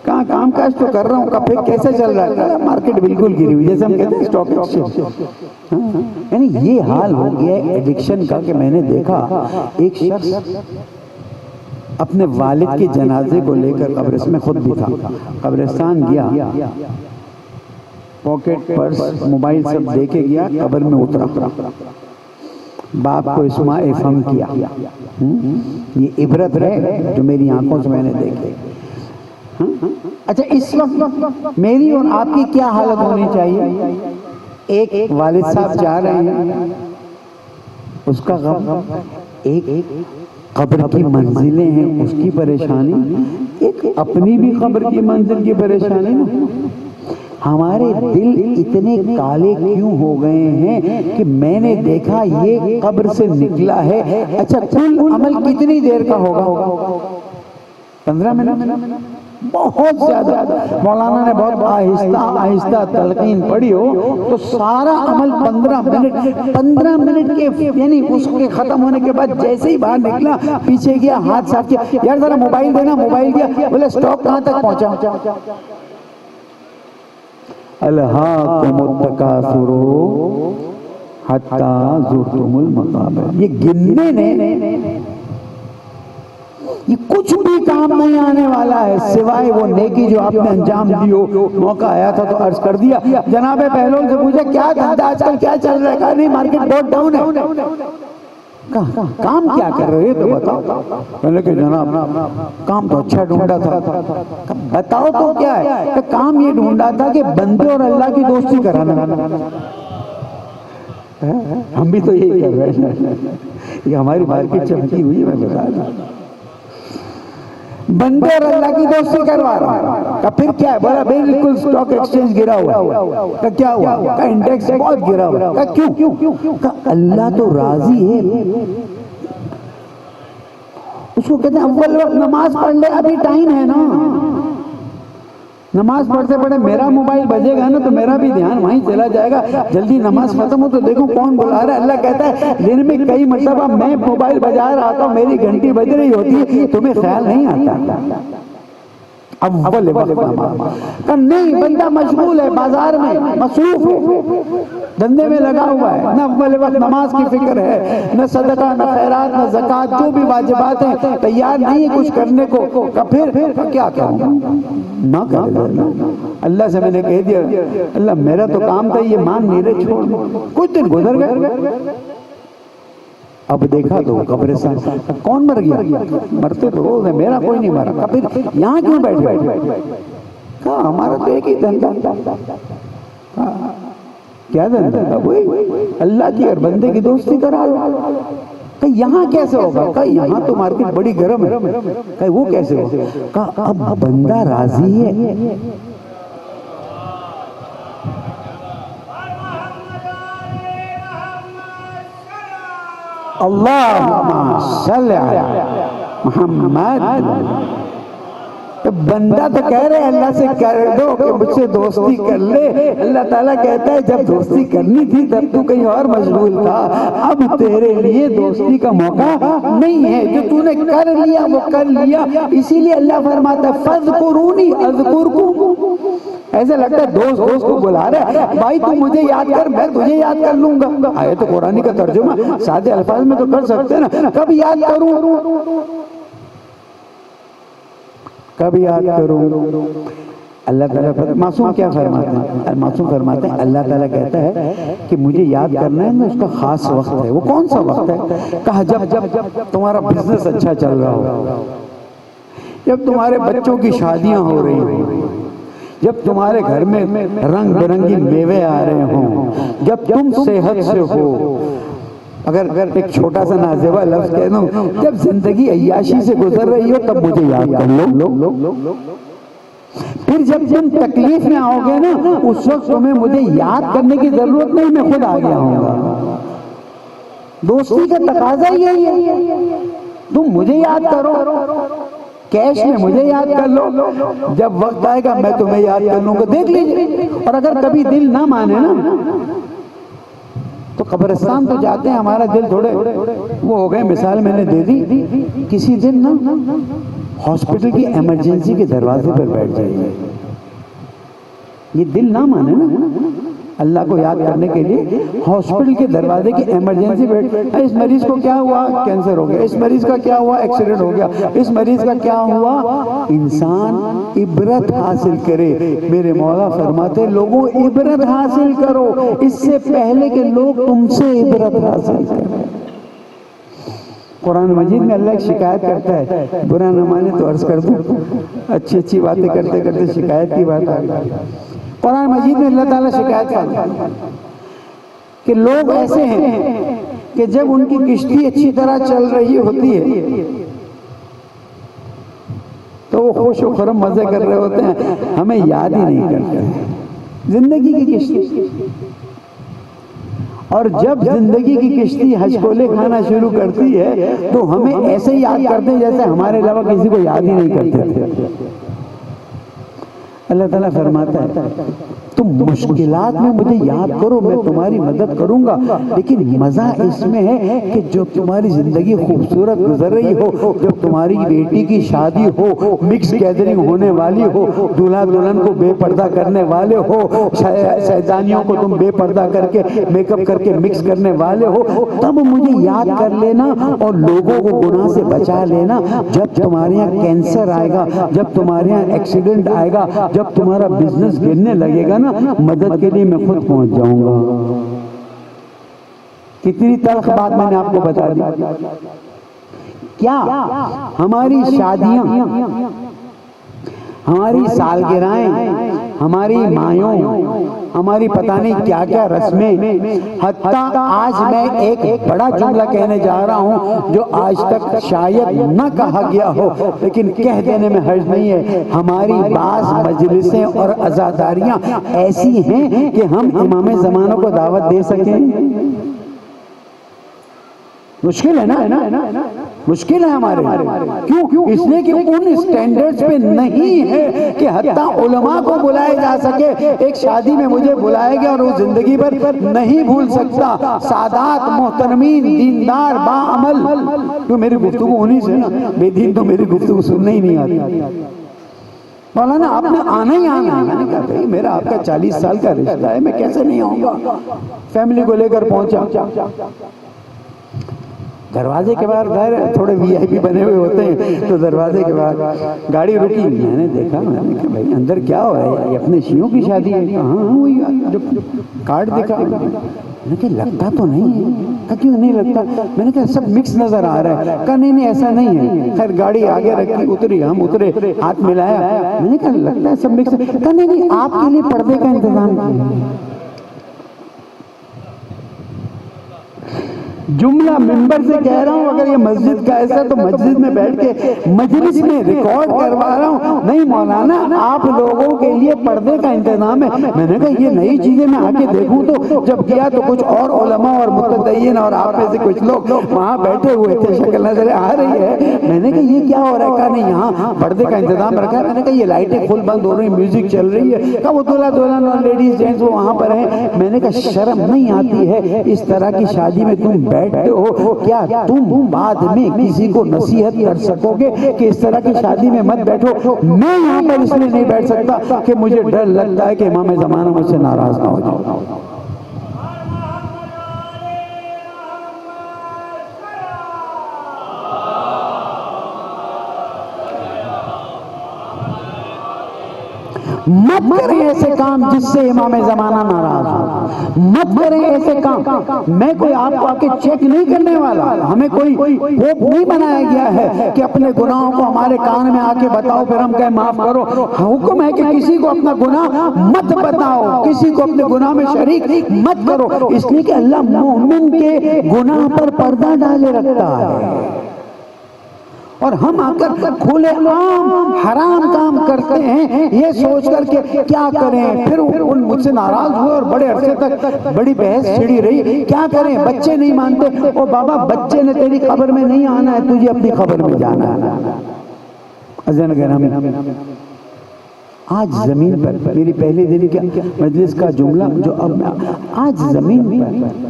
کہاں کام کاج تو کر رہا ہوں، کہا پھر کیسے چل رہا ہے؟ کہا مارکیٹ بالکل گری ہوئی، جیسے ہم کہتے ہیں اسٹاک ایکسچینج۔ یعنی یہ حال ہو گیا ہے ایڈکشن کا کہ میں نے دیکھا ایک شخص اپنے والد کے جنازے کو لے کر قبرستان میں خود بھی تھا، قبرستان گیا، پاکٹ پرس موبائل سب دے کے گیا، قبر میں اترا، باپ کو اسماء فم کیا۔ یہ عبرت ہے جو میری آنکھوں سے میں نے دیکھے۔ اچھا اس وقت میری اور آپ کی کیا حالت ہونی چاہیے؟ ایک والد صاحب جا رہے ہیں، اس کا غم، ایک قبر کی منزلیں ہیں اس کی پریشانی، ایک اپنی بھی قبر کی منزل کی پریشانی۔ ہمارے دل اتنے کالے کیوں ہو گئے ہیں کہ میں نے دیکھا یہ قبر سے نکلا ہے، اچھا کل عمل کتنی دیر کا ہوگا؟ 15 منٹ، بہت زیادہ۔ مولانا نے بہت آہستہ آہستہ تلقین پڑھی ہو تو سارا عمل 15 منٹ کے، یعنی اس کے ختم ہونے کے بعد جیسے ہی باہر نکلا، پیچھے گیا، ہاتھ صاف کیا، یار ذرا موبائل دینا، موبائل دیا، بولے سٹاک کہاں تک پہنچا؟ الہاکم التکاثر حتی زرتم المقابر۔ یہ گننے نے یہ کچھ بھی کام نہیں آنے والا ہے سوائے وہ نیکی جو آپ نے انجام دیو۔ موقع آیا تھا تو عرض کر دیا، جناب بہلول سے پوچھا کیا دھندا آج کل کیا چل رہا ہے؟ کہا نہیں مارکیٹ بہت ڈاؤن ہے۔ کام کیا کر رہے ہو تو بتاؤ۔ پہلے کہ جناب کام تو اچھا ڈھونڈا تھا۔ بتاؤ تو کیا ہے؟ کہ کام یہ ڈھونڈا تھا کہ بندے اور اللہ کی دوستی کرانا۔ ہم بھی تو یہی کر رہے ہیں، یہ ہماری مارکیٹ چمکی ہوئی ہے، میں بتا رہا ہوں، بندے اور اللہ کی دوستی کروا رہا ہے۔ پھر کیا ہے؟ بولا بالکل سٹاک ایکسچینج گرا ہوا ہے۔ کیا ہوا؟ انڈیکس بہت گرا ہوا ہے۔ کیوں؟ اللہ تو راضی ہے۔ اس کو کہتے ہیں اول وقت نماز پڑھ لے، ابھی ٹائم ہے نا، نماز پڑھتے پڑھے میرا موبائل بجے گا نا تو میرا بھی دھیان وہیں چلا جائے گا، جلدی نماز ختم ہو تو دیکھو کون بلا رہا ہے۔ اللہ کہتا ہے دن میں کئی مرتبہ میں موبائل بجا رہا تھا، میری گھنٹی بج رہی ہوتی ہے، تمہیں خیال نہیں آتا۔ اول وقت نہیں، بندہ مشغول ہے، بازار میں مصروف ہے، دھندے میں لگا ہوا ہے، نہ اول وقت نماز کی فکر ہے، نہ صدقہ، نہ خیرات، نہ زکوٰۃ، جو بھی واجبات ہیں تیار نہیں ہے کچھ کرنے کو، پھر کیا کروں؟ نہ کرے۔ اللہ سے میں نے کہہ دیا اللہ میرا تو کام تھا یہ مان نہیں رہے، چھوڑ۔ کچھ دن گزر گئے، اب دیکھا تو قبرستان، کون مر گیا؟ مرتے تو روز ہیں، میرا کوئی نہیں مرا۔ پھر یہاں کیوں بیٹھے؟ کہا ہمارا تو ایک ہی دھندا۔ کیا دھندا؟ وہی اللہ کی اور بندے کی دوستی کرا لو۔ کہ یہاں کیسے ہوگا؟ کہ یہاں تو مارکیٹ بڑی گرم ہے۔ کہ وہ کیسے ہوگا؟ کہ اب بندہ راضی ہے۔ اللہم صلی علی محمد۔ بندہ تو کہہ رہے اللہ سے کہہ دو کہ مجھ سے دوستی کر لے۔ اللہ تعالیٰ کہتا ہے جب دوستی کرنی تھی تب تو کہیں اور مشغول تھا، اب تیرے لیے دوستی کا موقع نہیں ہے، جو تو نے کر لیا وہ کر لیا۔ اسی لیے اللہ فرماتا ہے فَاذْكُرُونِي أَذْكُرْكُمْ۔ ایسے لگتا ہے دوست کو بلا رہے ہیں، بھائی تم مجھے یاد کر میں تجھے یاد کر لوں گا۔ آیت قرآن کا ترجمہ سادے الفاظ میں تو کر سکتے نا، کب یاد کروں، کب یاد کروں؟ اللہ تعالیٰ معصوم کیا فرماتے ہیں؟ معصوم فرماتے ہیں اللہ تعالیٰ کہتا ہے کہ مجھے یاد کرنا ہے نا اس کا خاص وقت ہے۔ وہ کون سا وقت ہے؟ کہا جب تمہارا بزنس اچھا چل رہا ہو، جب تمہارے بچوں کی شادیاں ہو رہی ہوں، جب تمہارے گھر میں رنگ برنگی میوے آ رہے ہوں، جب تم صحت سے ہو۔ اگر ایک چھوٹا سا نازیبا لفظ کہہ دوں، جب زندگی عیاشی سے گزر رہی ہو تب مجھے یاد کر لو۔ پھر جب تم تکلیف میں آؤ گے نا اس وقت تمہیں مجھے یاد کرنے کی ضرورت نہیں، میں خود آ گیا ہوں گا۔ دوستی کا تقاضا یہی ہے، تم مجھے یاد کرو، کیش میں مجھے یاد کر لو، جب وقت آئے گا میں تمہیں یاد کر لوں گا۔ دیکھ لیجئے، اور اگر کبھی دل نہ مانے نا تو قبرستان تو جاتے ہیں، ہمارا دل تھوڑے وہ ہو گئے۔ مثال میں نے دے دی، کسی دن نا ہاسپٹل کی ایمرجنسی کے دروازے پر بیٹھ جائیے، یہ دل نہ مانے نا اللہ کو یاد کرنے کے لیے، ہاسپٹل کے دروازے کی ایمرجنسی بیٹھ، اس مریض کو کیا ہوا؟ کینسر ہو گیا، اس مریض کا کیا ہوا؟ ایکسیڈنٹ ہو گیا، اس مریض کا کیا ہوا؟ انسان عبرت حاصل کرے۔ میرے مولا فرماتے لوگوں عبرت حاصل کرو اس سے پہلے کہ لوگ تم سے عبرت حاصل کریں۔ قرآن مجید میں اللہ ایک شکایت کرتا ہے، برا نہ مانے تو عرض کر دوں، اچھی باتیں کرتے کرتے شکایت کی بات آ گئی۔ قرآن مجید میں اللہ تعالیٰ شکایت کرتا ہے کہ لوگ ایسے ہیں کہ جب ان کی کشتی اچھی طرح چل رہی ہوتی ہے تو وہ خوش و خرم مزے کر رہے ہوتے ہیں، ہمیں یاد ہی نہیں کرتے زندگی کی کشتی۔ اور جب زندگی کی کشتی ہچکولے کھانا شروع کرتی ہے تو ہمیں ایسے یاد کرتے ہیں جیسے ہمارے علاوہ کسی کو یاد ہی نہیں کرتے تھے۔ اللہ تعالیٰ فرماتا ہے تم مشکلات میں مجھے یاد کرو، میں تمہاری مدد کروں گا، لیکن مزہ اس میں ہے کہ جب تمہاری زندگی خوبصورت گزر رہی ہو، جب تمہاری بیٹی کی شادی ہو، مکس گیدرنگ ہونے والی ہو، دولہا دلہن کو بے پردہ کرنے والے ہو، سیدانیوں کو تم بے پردہ کر کے میک اپ کر کے مکس کرنے والے ہو، تب مجھے یاد کر لینا اور لوگوں کو گناہ سے بچا لینا۔ جب تمہارے یہاں کینسر آئے گا، جب تمہارے یہاں ایکسیڈنٹ آئے گا، جب تمہارا بزنس گرنے لگے گا نا، مدد کے لیے میں خود پہنچ جاؤں گا۔ کتنی تلخ بات میں نے آپ کو بتا دی۔ کیا ہماری شادیاں، ہماری سالگرہیں، ہماری مایوں، ہماری پتہ نہیں کیا کیا رسمیں، حتیٰ آج میں ایک بڑا جملہ کہنے جا رہا ہوں جو آج تک شاید نہ کہا گیا ہو لیکن کہہ دینے میں حرج نہیں ہے، ہماری بعض مجلسیں اور عزاداریاں ایسی ہیں کہ ہم امام زمانوں کو دعوت دے سکیں؟ مشکل ہے نا، مشکل ہے ہمارے، کیوں؟ اس لیے کہ ان سٹینڈرڈز پہ نہیں ہے کہ حتیٰ علماء کو بلائے جا سکے۔ ایک شادی میں مجھے بلائے گیا اور وہ زندگی پر نہیں بھول سکتا، سادات محترمین دیندار باعمل، تو میری گفتگو انہی سے نا، بے دین تو میری گفتگو سننے ہی نہیں آتی۔ مولانا آپ نے آنا ہی آنا ہے۔ میں نے کہا بھائی میرا آپ کا 40 سال کا رشتہ ہے، میں کیسے نہیں آؤں گا؟ فیملی کو لے کر پہنچا، دروازے کے باہر ظاہر تھوڑے وی آئی پی بنے ہوئے ہوتے ہیں تو دروازے کے باہر گاڑی رکی، میں نے دیکھا، میں نے کہا بھائی اندر کیا ہوا ہے؟ یہ اپنے شیعوں کی شادی ہے؟ ہاں وہی جب کارڈ دیکھا میں نے کہا لگتا تو نہیں ہے۔ کہا کیوں نہیں لگتا؟ میں نے کہا سب مکس نظر آ رہا ہے۔ کہا نہیں ایسا نہیں ہے۔ خیر گاڑی آگے رکھی، اتری، ہم اترے، ہاتھ ملایا، میں نے کہا لگتا ہے سب مکس ہے۔ کہا نہیں آپ کے لیے پردے کا انتظام کیا۔ جملہ ممبر سے کہہ رہا ہوں، اگر یہ مسجد کا ایسا تو مسجد میں بیٹھ کے مجلس میں ریکارڈ کروا رہا ہوں۔ نہیں مولانا آپ لوگوں کے لیے پردے کا انتظام ہے۔ میں نے کہا یہ نئی چیزیں میں آ کے دیکھوں تو جب گیا تو کچھ اور علماء اور متدین اور آپ میں سے کچھ لوگ وہاں بیٹھے ہوئے تھے، شکل نظر آ رہی ہے۔ میں نے کہا یہ کیا ہو رہا ہے؟ کہا نہیں یہاں پردے کا انتظام رکھا ہے۔ میں نے کہا یہ لائٹیں کھل بند ہو رہی ہیں، میوزک چل رہی ہے۔ کہا وہ دولہا دلہن اور لیڈیز جینٹس وہ وہاں پر ہیں۔ میں نے کہا شرم نہیں آتی ہے اس طرح کی شادی میں تم بیٹھتے ہو؟ کیا تم بعد میں کسی کو نصیحت کر سکو گے کہ اس طرح کی شادی میں مت بیٹھو؟ میں یہاں پر اس لیے نہیں بیٹھ سکتا کہ مجھے ڈر لگتا ہے کہ امام زمانہ مجھ سے ناراض نہ ہو جائے۔ مت کریں ایسے کام جس سے امام زمانہ ناراض ہو، مت کریں ایسے کام۔ میں کوئی آپ کو آ کے چیک نہیں کرنے والا، ہمیں کوئی پوپ نہیں بنایا گیا ہے کہ اپنے گناہوں کو ہمارے کان میں آ کے بتاؤ پھر ہم کہیں معاف کرو۔ حکم ہے کہ کسی کو اپنا گناہ مت بتاؤ، کسی کو اپنے گناہ میں شریک مت کرو، اس لیے کہ اللہ مومن کے گناہ پر پردہ ڈالے رکھتا ہے۔ اور ہم آ کر کھلے عام حرام کام کرتے ہیں یہ سوچ کر کے کیا کریں، پھر ان مجھ سے ناراض ہوئے اور بڑے عرصے تک بڑی بحث چھڑی رہی، کیا کریں؟ بچے نہیں مانتے، او بابا بچے نے تیری قبر میں نہیں آنا ہے، تجھے اپنی قبر میں جانا ہے۔ عزیزان گرامی، آج زمین پر میری پہلے دن کے مجلس کا جملہ جو اب آج زمین پر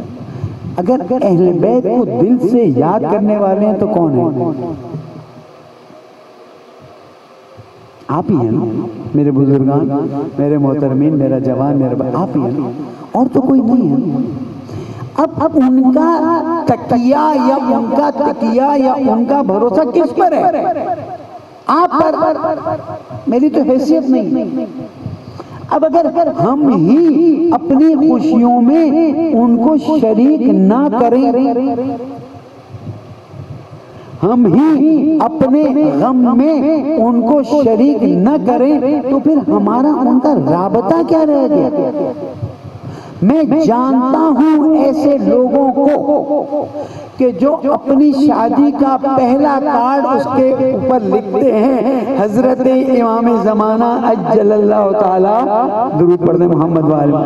اگر اہل بیت کو دل سے یاد کرنے والے ہیں تو کون ہیں؟ آپ ہی ہیں نا میرے بزرگان، میرے محترمین، میرا جوان، میرا آپ ہی ہیں نا، اور تو کوئی نہیں ہے۔ اب ان کا تکیہ یا ان کا تکیہ یا ان کا بھروسہ کس پر ہے؟ آپ پر، میری تو حیثیت نہیں۔ اب اگر ہم ہی اپنی خوشیوں میں ان کو شریک نہ کریں، ہم ہی اپنے غم میں ان کو شریک نہ کریں تو پھر ہمارا ان کا رابطہ کیا رہ گیا؟ میں جانتا ہوں ایسے لوگوں کو کہ جو اپنی شادی کا پہلا کارڈ اس کے اوپر لکھتے ہیں حضرت امام زمانہ عجل اللہ تعالی، درود پڑھنے محمد وآلہ،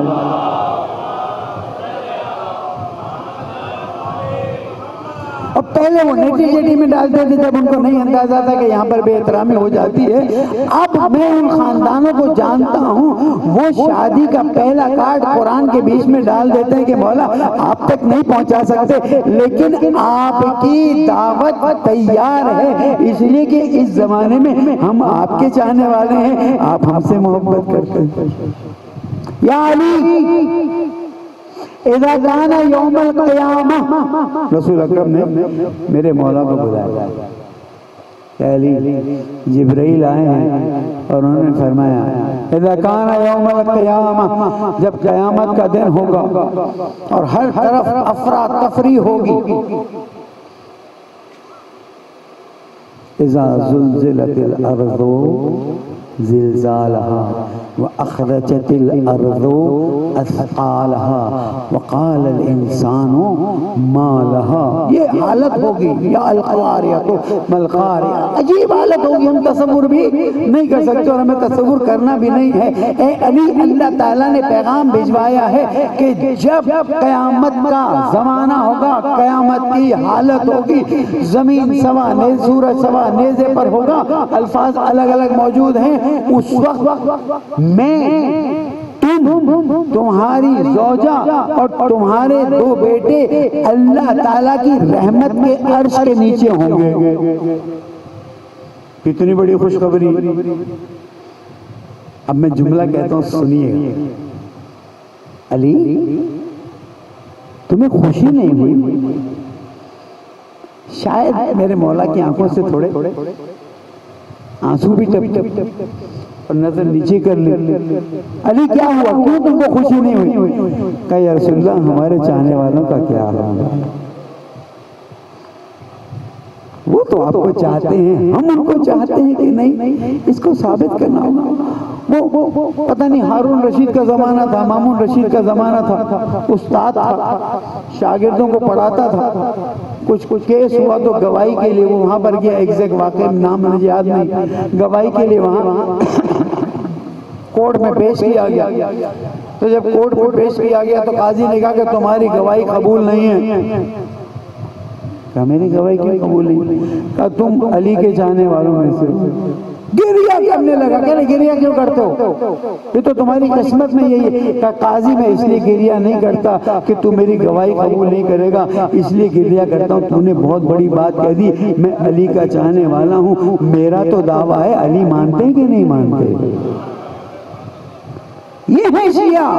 اور پہلے وہ نیٹی جیٹی میں ڈالتے تھے جب ان کو نہیں اندازہ تھا کہ یہاں پر بے احترامی ہو جاتی ہے۔ اب میں ان خاندانوں کو جانتا ہوں وہ شادی کا پہلا کارڈ قرآن کے بیچ میں ڈال دیتے ہیں کہ مولا آپ تک نہیں پہنچا سکتے لیکن آپ کی دعوت تیار ہے، اس لیے کہ اس زمانے میں ہم آپ کے چاہنے والے ہیں، آپ ہم سے محبت کرتے ہیں۔ یا علی اذا کان یوم القیامہ، رسول اکرم نے میرے مولا کو بلایا، کہ علی جبرائیل آئے ہیں اور انہوں نے فرمایا اذا کان یوم القیامہ، جب قیامت کا دن ہوگا اور ہر طرف افراتفری ہوگی، اذا زلزلت الارض زلزالها وأخرجت الأرض أثقالها وقال الإنسان ما لها، یہ حالت ہوگی، یا القاریہ ما القاریہ، عجیب حالت ہوگی، ہم تصور بھی نہیں کر سکتے اور ہمیں تصور کرنا بھی نہیں ہے۔ اے علی اللہ تعالیٰ نے پیغام بھجوایا ہے کہ جب قیامت کا زمانہ ہوگا، قیامت کی حالت ہوگی، زمین سوا نیز، سورج سوا نیزے پر ہوگا، الفاظ الگ الگ موجود ہیں، اس وقت میں تمہاری زوجہ اور تمہارے دو بیٹے اللہ تعالیٰ کی رحمت کے عرش کے نیچے ہوں گے۔ کتنی بڑی خوشخبری، اب میں جملہ کہتا ہوں سنیے. علی تمہیں خوشی نہیں ہوئی؟ شاید میرے مولا کی آنکھوں سے تھوڑے آنسو بھی ٹپ اور نظر نیچے کر لی. علی کیا ہوا، کیوں تم کو خوشی نہیں ہوئی؟ کہا یا رسول اللہ ہمارے چاہنے والوں کا کیا ہوگا، وہ تو آپ کو چاہتے ہیں، ہم ان کو چاہتے ہیں کہ نہیں، اس کو ثابت کرنا ہوگا. وہ پتہ نہیں ہارون رشید کا زمانہ تھا، مامون رشید کا زمانہ تھا، استاد تھا، شاگردوں کو پڑھاتا تھا. کچھ کیس ہوا تو گواہی کے لیے وہ وہاں پر گیا، ایگزیکٹ واقعی نام مجھے یاد نہیں، گواہی کے لیے وہاں کورٹ میں پیش کیا گیا. تو جب کورٹ میں پیش کیا گیا تو قاضی نے کہا کہ تمہاری گواہی قبول نہیں ہے. کہا میری گواہی کیوں قبول نہیں؟ کہا تم علی کے چاہنے والوں میں سے. گریہ کرنے لگا. کہنے گریہ کیوں کرتے ہو، یہ تو تمہاری قسمت میں یہی ہے. کہا قاضی میں اس لیے گریہ نہیں کرتا کہ تو میری گواہی قبول نہیں کرے گا، اس لیے گریہ کرتا ہوں تو نے بہت بڑی بات کہہ دی، میں علی کا چاہنے والا ہوں. میرا تو دعویٰ ہے، علی مانتے ہیں کہ نہیں مانتے؟ یہ ہے شیعہ،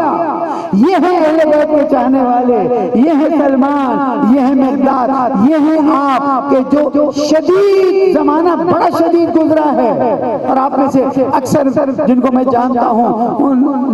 یہ ہے اہل بیت کے چاہنے والے، یہ ہے سلمان، یہ ہے مقداد، یہ ہے آپ کہ جو شدید زمانہ بڑا شدید گزرا ہے. اور آپ میں سے اکثر جن کو میں جانتا ہوں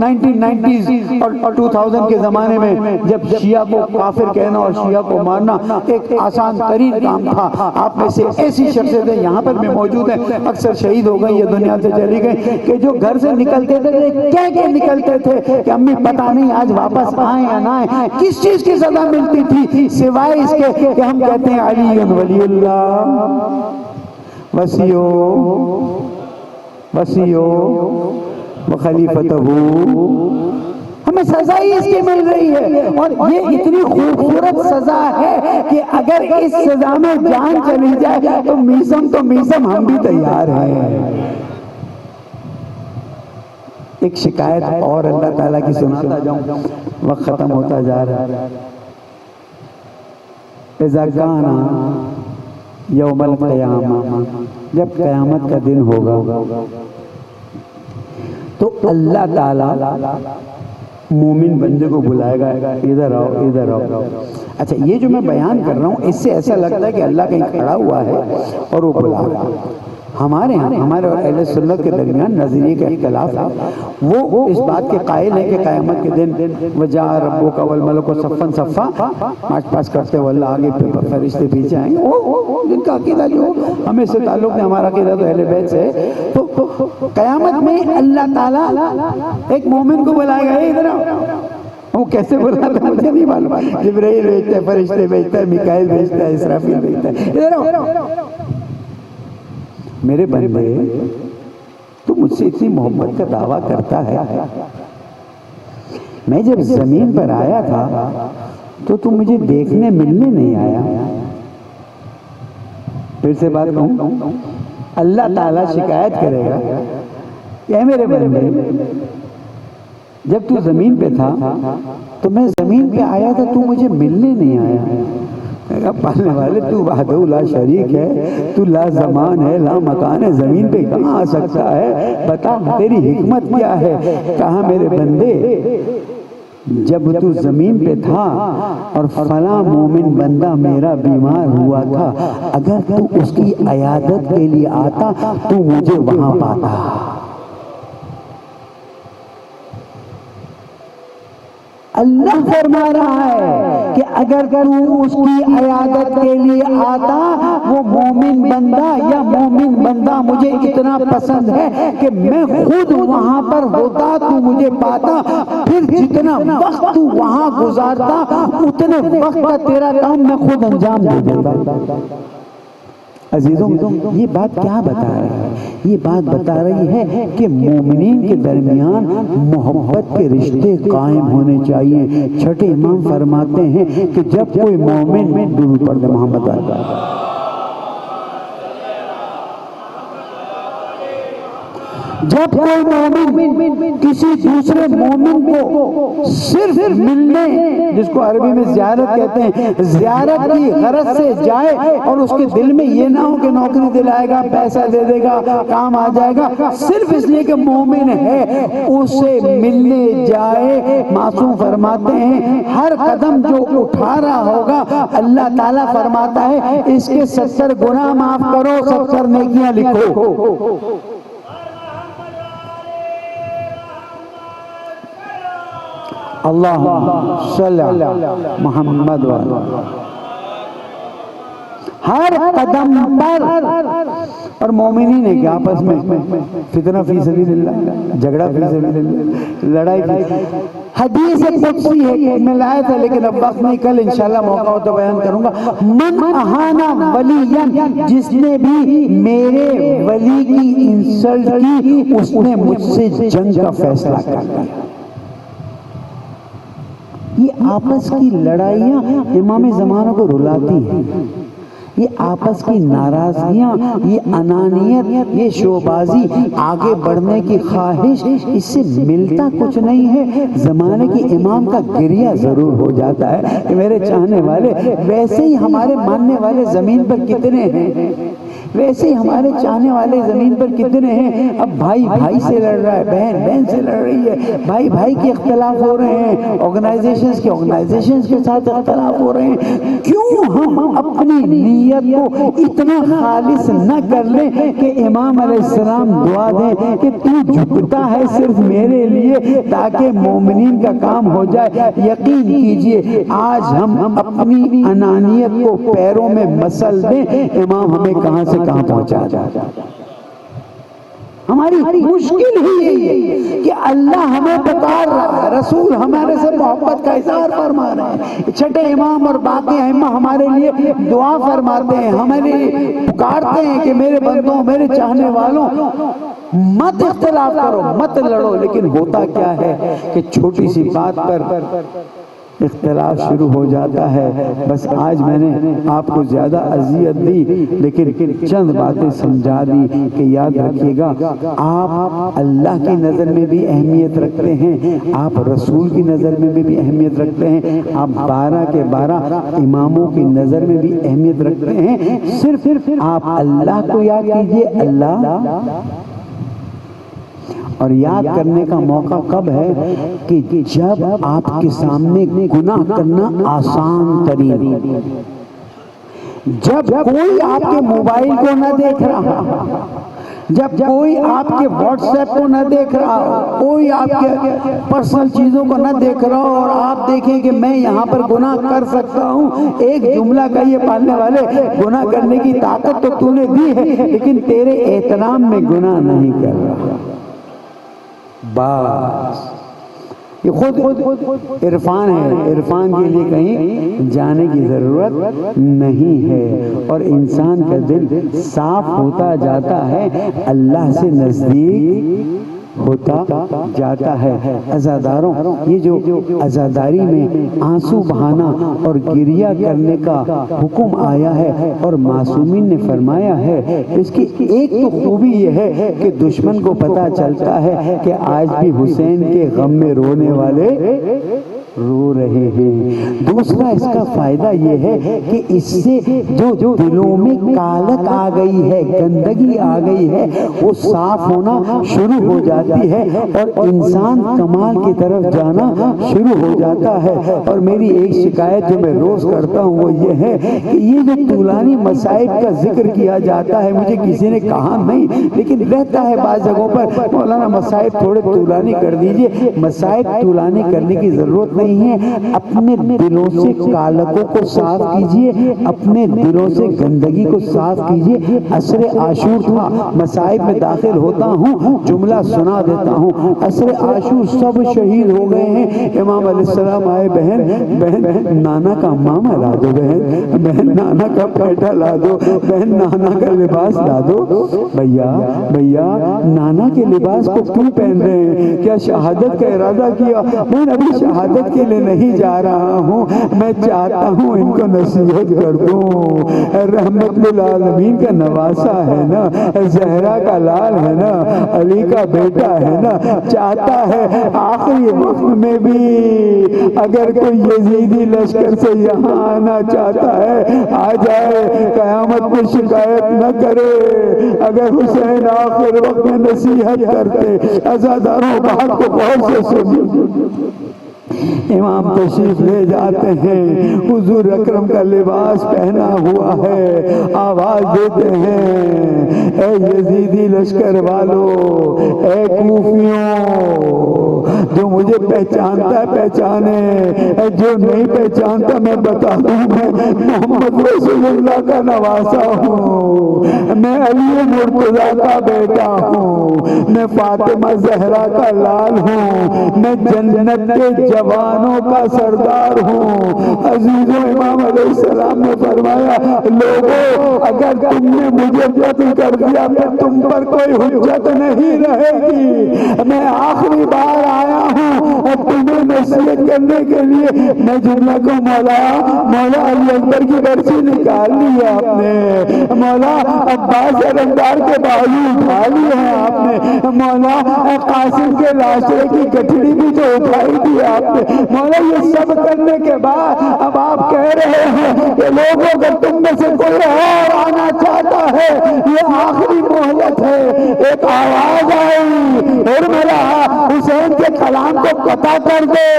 1990s اور 2000 کے زمانے میں جب شیعہ کو کافر کہنا اور شیعہ کو مارنا ایک آسان ترین کام تھا، آپ میں سے ایسی شخصیتیں یہاں پر بھی موجود ہیں، اکثر شہید ہو گئی یا دنیا سے چلی گئی، کہ جو گھر سے نکلتے تھے کہہ کے نکلتے تھے کہ امی پتہ نہیں آج واپس آئیں یا نہ آئیں. کس چیز کی سزا ملتی تھی سوائے اس کے کہ ہم کہتے ہیں علی ولی اللہ وصیو وخلیفتہ. ہمیں سزا ہی اس کی مل رہی ہے، اور یہ اتنی خوبصورت سزا ہے کہ اگر اس سزا میں جان چلی جائے تو میسم ہم بھی تیار ہیں. ایک شکایت اور اللہ تعالیٰ کی سناتا جاؤں، وقت ختم ہوتا جا رہا ہے. اذا کان یوم القیامہ، جب قیامت کا دن ہوگا تو اللہ تعالیٰ مومن بندے کو بلائے گا، ادھر آؤ ادھر آؤ. اچھا یہ جو میں بیان کر رہا ہوں اس سے ایسا لگتا ہے کہ اللہ کہیں کھڑا ہوا ہے اور وہ بلا رہا ہے. ہمارے ہاں ہمارے اور اہل سنت کے درمیان نظریے کا اختلاف ہے. وہ اس بات کے قائل ہیں کہ قیامت کے دن وجاء ربک والملک صفا صفا، مارچ پاس کرتے ہوئے اللہ آگے فرشتے پیچھے آئیں گے. وہ جن کا عقیدہ جو ہمیں سے تعلق ہے، ہمارا عقیدہ تو اہل بیت سے ہے. تو قیامت میں اللہ تعالیٰ ایک مومن کو بلائے گا، ادھر آؤ. وہ کیسے بلاتا ہے مجھے نہیں معلوم، جبرائیل بھیجتا ہے، فرشتے بھیجتا ہے، میکائیل بھیجتا ہے، اسرافیل بھیجتا ہے، ادھر آؤ. میرے بندے تو مجھ سے اتنی محبت کا دعویٰ کرتا ہے. میں جب زمین پر آیا تھا تو تم مجھے دیکھنے ملنے نہیں آیا. پھر سے بات کہوں، اللہ تعالیٰ شکایت کرے گا کہ اے میرے بندے جب تو زمین پہ تھا تو میں زمین پہ آیا تھا، تو مجھے ملنے نہیں آیا. پالنے والے تو وحدہ لا شریک ہے، تو لا زمان ہے لا مکان ہے، زمین پہ کہاں آ سکتا ہے، بتا تیری حکمت کیا ہے. کہا میرے بندے جب تو زمین پہ تھا اور فلاں مومن بندہ میرا بیمار ہوا تھا، اگر تو اس کی عیادت کے لیے آتا تو مجھے وہاں پاتا. اللہ فرما رہا ہے کہ اگر تو اس کی عیادت کے لیے آتا، وہ مومن بندہ یا مومن بندہ مجھے اتنا پسند ہے کہ میں خود وہاں پر ہوتا تو مجھے پاتا. پھر جتنا وقت تو وہاں گزارتا اتنے وقت کا تیرا کام میں خود انجام دے دیتا. عزیزوں یہ بات کیا بتا رہی ہے؟ یہ بات بتا رہی ہے کہ مومنین کے درمیان محبت کے رشتے قائم ہونے چاہیے. چھٹے امام فرماتے ہیں کہ جب کوئی مومن درود پڑھتے محمد جب کوئی مومن کسی دوسرے مومن کو صرف ملنے، جس کو عربی میں زیارت کہتے ہیں، زیارت کی غرض سے جائے اور اس کے دل میں یہ نہ ہو کہ نوکری دلائے گا، پیسہ دے دے گا، کام آ جائے گا، صرف اس لیے کہ مومن ہے اسے ملنے جائے، معصوم فرماتے ہیں ہر قدم جو اٹھا رہا ہوگا اللہ تعالیٰ فرماتا ہے اس کے 70 گناہ معاف کرو، 70 نیکیاں لکھو۔ اللہم صلی علی محمد ہر قدم پر۔ اور مومنین ہے کہ آپس میں فتنہ فی سبیل اللہ، جھگڑا فی سبیل اللہ، لڑائی فی، حدیث قدسی ہے، میں لایا تھا لیکن اب وقت نہیں، کل انشاءاللہ موقع ہو تو بیان کروں گا۔ من اہانا ولین، جس نے بھی میرے ولی کی انسلٹ کی اس نے مجھ سے جنگ کا فیصلہ کر لیا۔ یہ آپس کی لڑائیاں امام زمانہ کو رلاتی ہیں، یہ آپس کی ناراضگیاں، یہ انانیت، یہ شوبازی، آگے بڑھنے کی خواہش، اس سے ملتا کچھ نہیں ہے۔ زمانے کی امام کا گریہ ضرور ہو جاتا ہے کہ میرے چاہنے والے، ویسے ہی ہمارے ماننے والے زمین پر کتنے ہیں، ویسے ہی ہمارے چاہنے والے زمین پر کتنے ہیں۔ اب بھائی بھائی سے لڑ رہا ہے، بہن بہن سے لڑ رہی ہے، بھائی بھائی کے اختلاف ہو رہے ہیں، آرگنائزیشنز کے ساتھ اختلاف ہو رہے ہیں۔ کیوں ہم اپنی نیت کو اتنا خالص نہ کر لیں کہ امام علیہ السلام دعا دیں کہ تو جھکتا ہے صرف میرے لیے تاکہ مومنین کا کام ہو جائے۔ یقین کیجئے آج ہم اپنی انانیت کو پیروں میں مسل دیں، امام ہمیں کہاں سے کہاں پہنچا جائے۔ ہماری مشکل ہی یہی ہے کہ اللہ ہمیں پکار رہا ہے، رسول ہمارے سے محبت کا اظہار فرما رہے ہیں، چھٹے امام اور باقی ائمہ ہمارے لیے دعا فرماتے ہیں، ہمارے پکارتے ہیں کہ میرے بندوں، میرے چاہنے والوں، مت اختلاف کرو، مت لڑو۔ لیکن ہوتا کیا ہے کہ چھوٹی سی بات پر اختلاف شروع ہو جاتا ہے۔ بس آج میں نے آپ کو زیادہ اذیت دی لیکن چند باتیں سمجھا دی کہ یاد رکھیے گا، آپ اللہ کی نظر میں بھی اہمیت رکھتے ہیں، آپ رسول کی نظر میں بھی اہمیت رکھتے ہیں، آپ 12 کے 12 اماموں کی نظر میں بھی اہمیت رکھتے ہیں۔ صرف آپ اللہ کو یاد کیجئے، اللہ، اور یاد کرنے کا موقع کب ہے کہ جب آپ کے سامنے گناہ کرنا آسان ترین، جب کوئی آپ کے موبائل کو نہ دیکھ رہا، جب کوئی آپ کے واٹس ایپ کو نہ دیکھ رہا ہو، کوئی آپ کے پرسنل چیزوں کو نہ دیکھ رہا ہو، اور آپ دیکھیں کہ میں یہاں پر گناہ کر سکتا ہوں۔ ایک جملہ کہیے پالنے والے، گناہ کرنے کی طاقت تو تو نے دی ہے لیکن تیرے احترام میں گناہ نہیں کر رہا۔ بس یہ خود عرفان ہے، عرفان کے لیے کہیں جانے کی ضرورت نہیں ہے، اور انسان کا دل صاف ہوتا جاتا ہے، اللہ سے نزدیک ہوتا جاتا ہے۔ عزاداروں، یہ جو عزاداری میں آنسو بہانا اور گریہ کرنے کا حکم آیا ہے اور معصومین نے فرمایا ہے، اس کی ایک تو خوبی یہ ہے کہ دشمن کو پتہ چلتا ہے کہ آج بھی حسین کے غم میں رونے والے رو رہے ہیں۔ دوسرا اس کا فائدہ یہ ہے کہ اس سے جو دلوں میں کالک آ گئی ہے، گندگی آ گئی ہے، وہ صاف ہونا شروع ہو جاتی ہے اور انسان کمال کی طرف جانا شروع ہو جاتا ہے۔ اور میری ایک شکایت جو میں روز کرتا ہوں وہ یہ ہے کہ یہ جو طولانی مصائب کا ذکر کیا جاتا ہے، مجھے کسی نے کہا نہیں لیکن رہتا ہے بعض جگہوں پر، مولانا مصائب تھوڑے طولانی کر دیجئے۔ مصائب طولانی کرنے کی ضرورت نہیں ہے، اپنے دلوں سے کالکوں کو صاف کیجئے، اپنے دلوں سے گندگی کو صاف کیجئے۔ عصر عاشور تھا، مصائب میں داخل ہوتا ہوں، جملہ سنا دیتا ہوں، عصر عاشور سب شہید ہو گئے ہیں، امام علیہ السلام آئے، بہن نانا کا ماما لا دو، بہن نانا کا پیٹا لا دو، بہن نانا کا لباس لا دو۔ بھیا نانا کے لباس کو کیوں پہن رہے ہیں؟ کیا شہادت کا ارادہ کیا؟ بہن ابھی شہادت کے لیے نہیں جا رہا ہوں، میں چاہتا ہوں ان کو نصیحت کر دوں۔ رحمت للعالمین کا نواسا ہے نا، زہرا کا لال ہے نا، علی کا بیٹا ہے نا، چاہتا ہے آخری وقت میں بھی اگر کوئی یزیدی لشکر سے یہاں آنا چاہتا ہے آ جائے، قیامت میں شکایت نہ کرے۔ اگر حسین آخر وقت میں نصیحت کرتے، عزاداروں بات کو غور سے سنیے۔ امام تشریف لے جاتے ہیں، حضور اکرم کا لباس پہنا ہوا ہے، آواز دیتے ہیں اے یزیدی لشکر والو، اے کوفیوں، جو مجھے پہچانتا ہے پہچانے، جو نہیں پہچانتا میں بتا دوں میں محمد رسول اللہ کا نواسا ہوں، میں علی مرتضیٰ کا بیٹا ہوں، میں فاطمہ زہرا کا لال ہوں، میں جنت کے جوانوں کا سردار ہوں۔ عزیزو، امام علیہ السلام نے فرمایا لوگوں اگر تم نے مجھے قتل کر دیا پھر تم پر کوئی حجت نہیں رہے گی، میں آخری بار آیا ہوں اور تمہیں نصیحت کرنے کے لیے۔ میں جملہ کو مولا علی اکبر کی برسی نکال لی ہے آپ نے، مولا عباس علمدار کے بازو اٹھا لیے ہیں آپ نے، مولا قاسم کے لاشے کی گٹھڑی بھی تو اٹھائی دی آپ نے، مولا یہ سب کرنے کے بعد اب آپ کہہ رہے ہیں کہ لوگوں اگر تم میں سے کوئی اور آنا چاہتا ہے یہ آخری مہلت ہے۔ ایک آواز آئی، ارملا حسین کے کلام کو قطع کر دے۔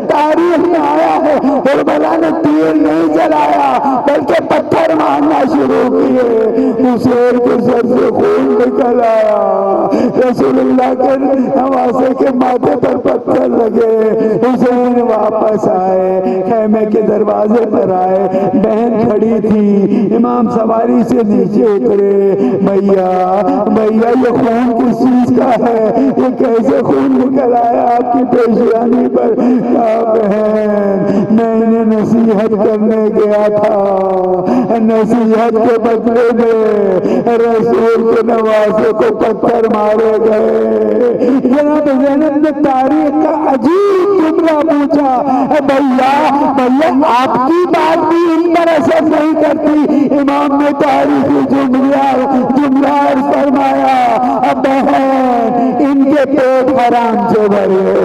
تاریخ میں آیا ہے ارملا نے تیر نہیں چلایا بلکہ پتھر مارنا شروع کیے، حسین کے سر سے خون نکل آیا، رسول اللہ کے نواسے کے ماتھے پر پتھر لگے، حسین واپس آئے، خیمے کے دروازے پر آئے، بہن کھڑی تھی، امام سواری سے نیچے اترے، بھیا یہ خون کس چیز کا ہے، یہ کیسے خون نکل آیا آپ کی پیشانی پر؟ کہا بہن میں انہیں نصیحت کرنے گیا تھا، نصیحت کے بدلے میں رسول کے نواسے کو پتھر مارے گئے۔ جناب زینب نے تاریخ کا عجیب جملہ پوچھا، بھیا آپ کی بات بھی ان پر اثر نہیں کرتی؟ امام نے تاریخی جملہ فرمایا، بہن ان کے پیٹ حرام سے بھرے،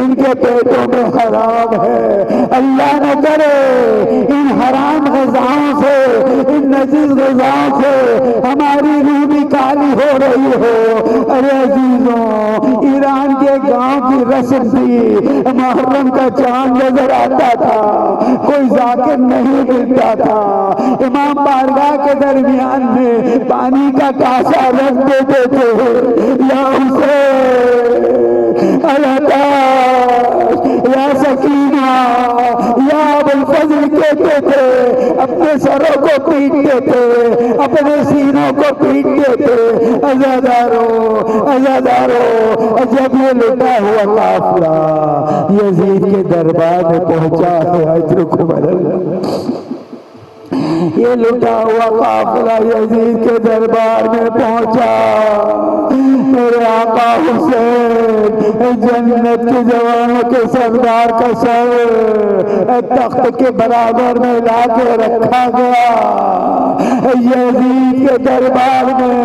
ان کے پیٹوں میں حرام ہے، اللہ نہ کرے ان حرام غذاؤں سے، ان نجس غذاؤں سے ہماری روح بھی کالی ہو رہی ہو۔ ارے عزیزوں، ایران کے گاؤں کی رسم تھی، محرم کا چاند نظر آتا تھا، کوئی ذاکر نہیں ملتا تھا، امام بارگاہ کے درمیان میں پانی کا کاسا رکھ دیتے تھے، یا حسین یا سکینہ یا ابوالفضل کہتے تھے، اپنے سروں کو پیٹتے تھے، اپنے سینوں کو پیٹتے تھے۔ عزادارو جب یہ لٹا ہوا قافلہ یزید کے دربار میں پہنچا ہے، اجرکم اللہ، یہ لٹا ہوا قافلہ یزید کے دربار میں پہنچا، میرے آقا حسین جنت کے جوانوں کے سردار کا سر تخت کے برابر میں لا کے رکھا گیا۔ یزید کے دربار میں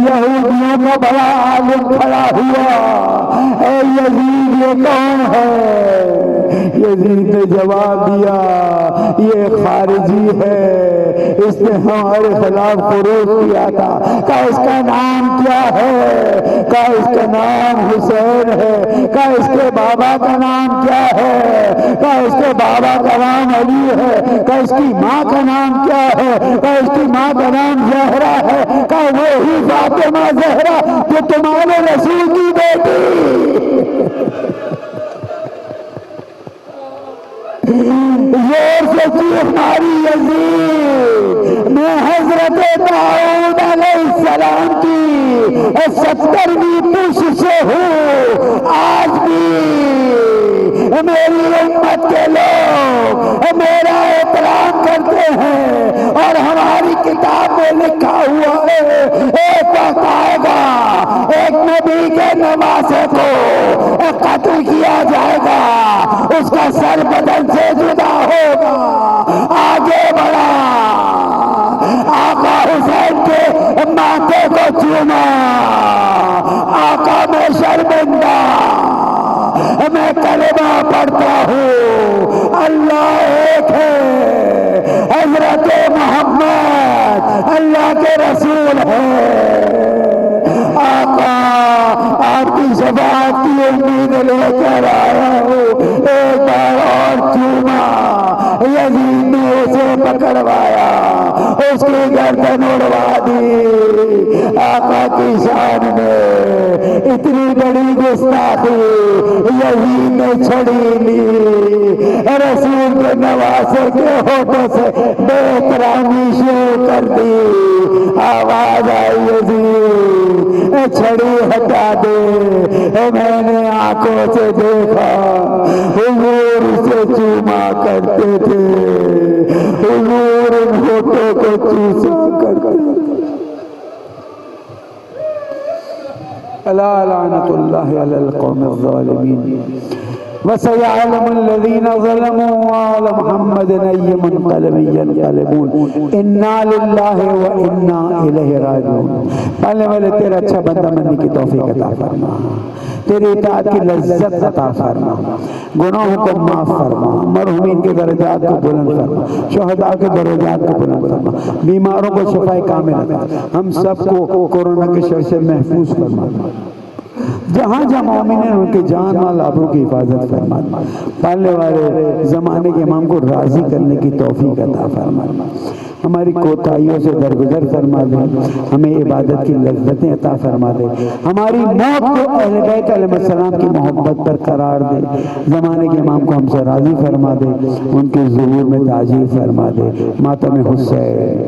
یہودیوں کا بڑا عالم کھڑا ہوا، اے یزید یہ کون ہے؟ یزید نے جواب دیا یہ خارجی ہے، اس نے ہمارے خلاف خروج کیا تھا، کہا اس کا نام کیا ہے؟ کہا اس کا نام حسین ہے۔ کہا اس کے بابا کا نام کیا ہے؟ کہا اس کے بابا کا نام علی ہے۔ کہا اس کی ماں کا نام کیا ہے؟ کہا اس کی ماں کا نام زہرا ہے۔ کہا وہی فاطمہ زہرا جو تمہارے رسول کی بیٹی۔ زور سے چیخ ماری یزید، میں حضرت داؤد علیہ السلام کی 70ویں پوش سے ہوں، آج بھی میری امت کے لوگ میرا احترام کرتے ہیں، اور ہماری کتاب میں لکھا ہوا ہے ایک وقت آئے گا ایک نبی کے نواسے کو قتل کیا جائے گا، اس کا سر بدن سے جدا ہوگا۔ آگے بڑھا، آقا حسین کے ماتھے کو چوما، آقا میں شرمندہ، میں کلمہ پڑھتا ہوں اللہ ایک ہے، حضرت محمد اللہ کے رسول ہے۔ آقا آپ کی شفاعت کی امید لے کر آیا ہوں، ایک بار اور چوما، یزید نے اسے پکڑوایا، اس کی گردن اڑوا دی۔ آقا کی شان میں اتنی بڑی گستاخی یزید نے چھڑی لی، رسول کے نواسے کے ہونٹوں سے بے احترامی شروع کر دی۔ آواز آئی یزید چھڑی ہٹا دے، میں نے آنکھوں سے دیکھا حضور سے چوما کرتے تھے، حضور ان ہونٹوں کو چوسا کرتے تھے۔ الا لعنت اللہ علی القوم الظالمین وسيعلم الذين ظلموا آل محمد أي منقلب ينقلبون إنا لله وإنا إليه راجعون۔ پہلے والے تیرا اچھا بندہ بننے کی توفیق عطا فرما، تیری اطاعت کی لذت عطا فرما، گناہوں کو معاف فرما، مرحومین کے درجات کو بلند فرما، شہداء کے درجات کو بلند فرما، بیماروں کو شفاء کامل عطا، ہم سب کو کورونا کے شر سے محفوظ فرما، جہاں جہاں مومن ہیں ان کے جان مال آبرو کی حفاظت فرما، پالنے والے زمانے کے امام کو راضی کرنے کی توفیق عطا فرما، ہماری کوتاہیوں سے درگزر فرما دے، ہمیں عبادت کی لذتیں عطا فرما دے، ہماری موت کو اہل بیت علیہ السلام کی محبت پر قرار دے، زمانے کے امام کو ہم سے راضی فرما دے، ان کے ظہور میں تعجیل فرما دے، ماتم حسین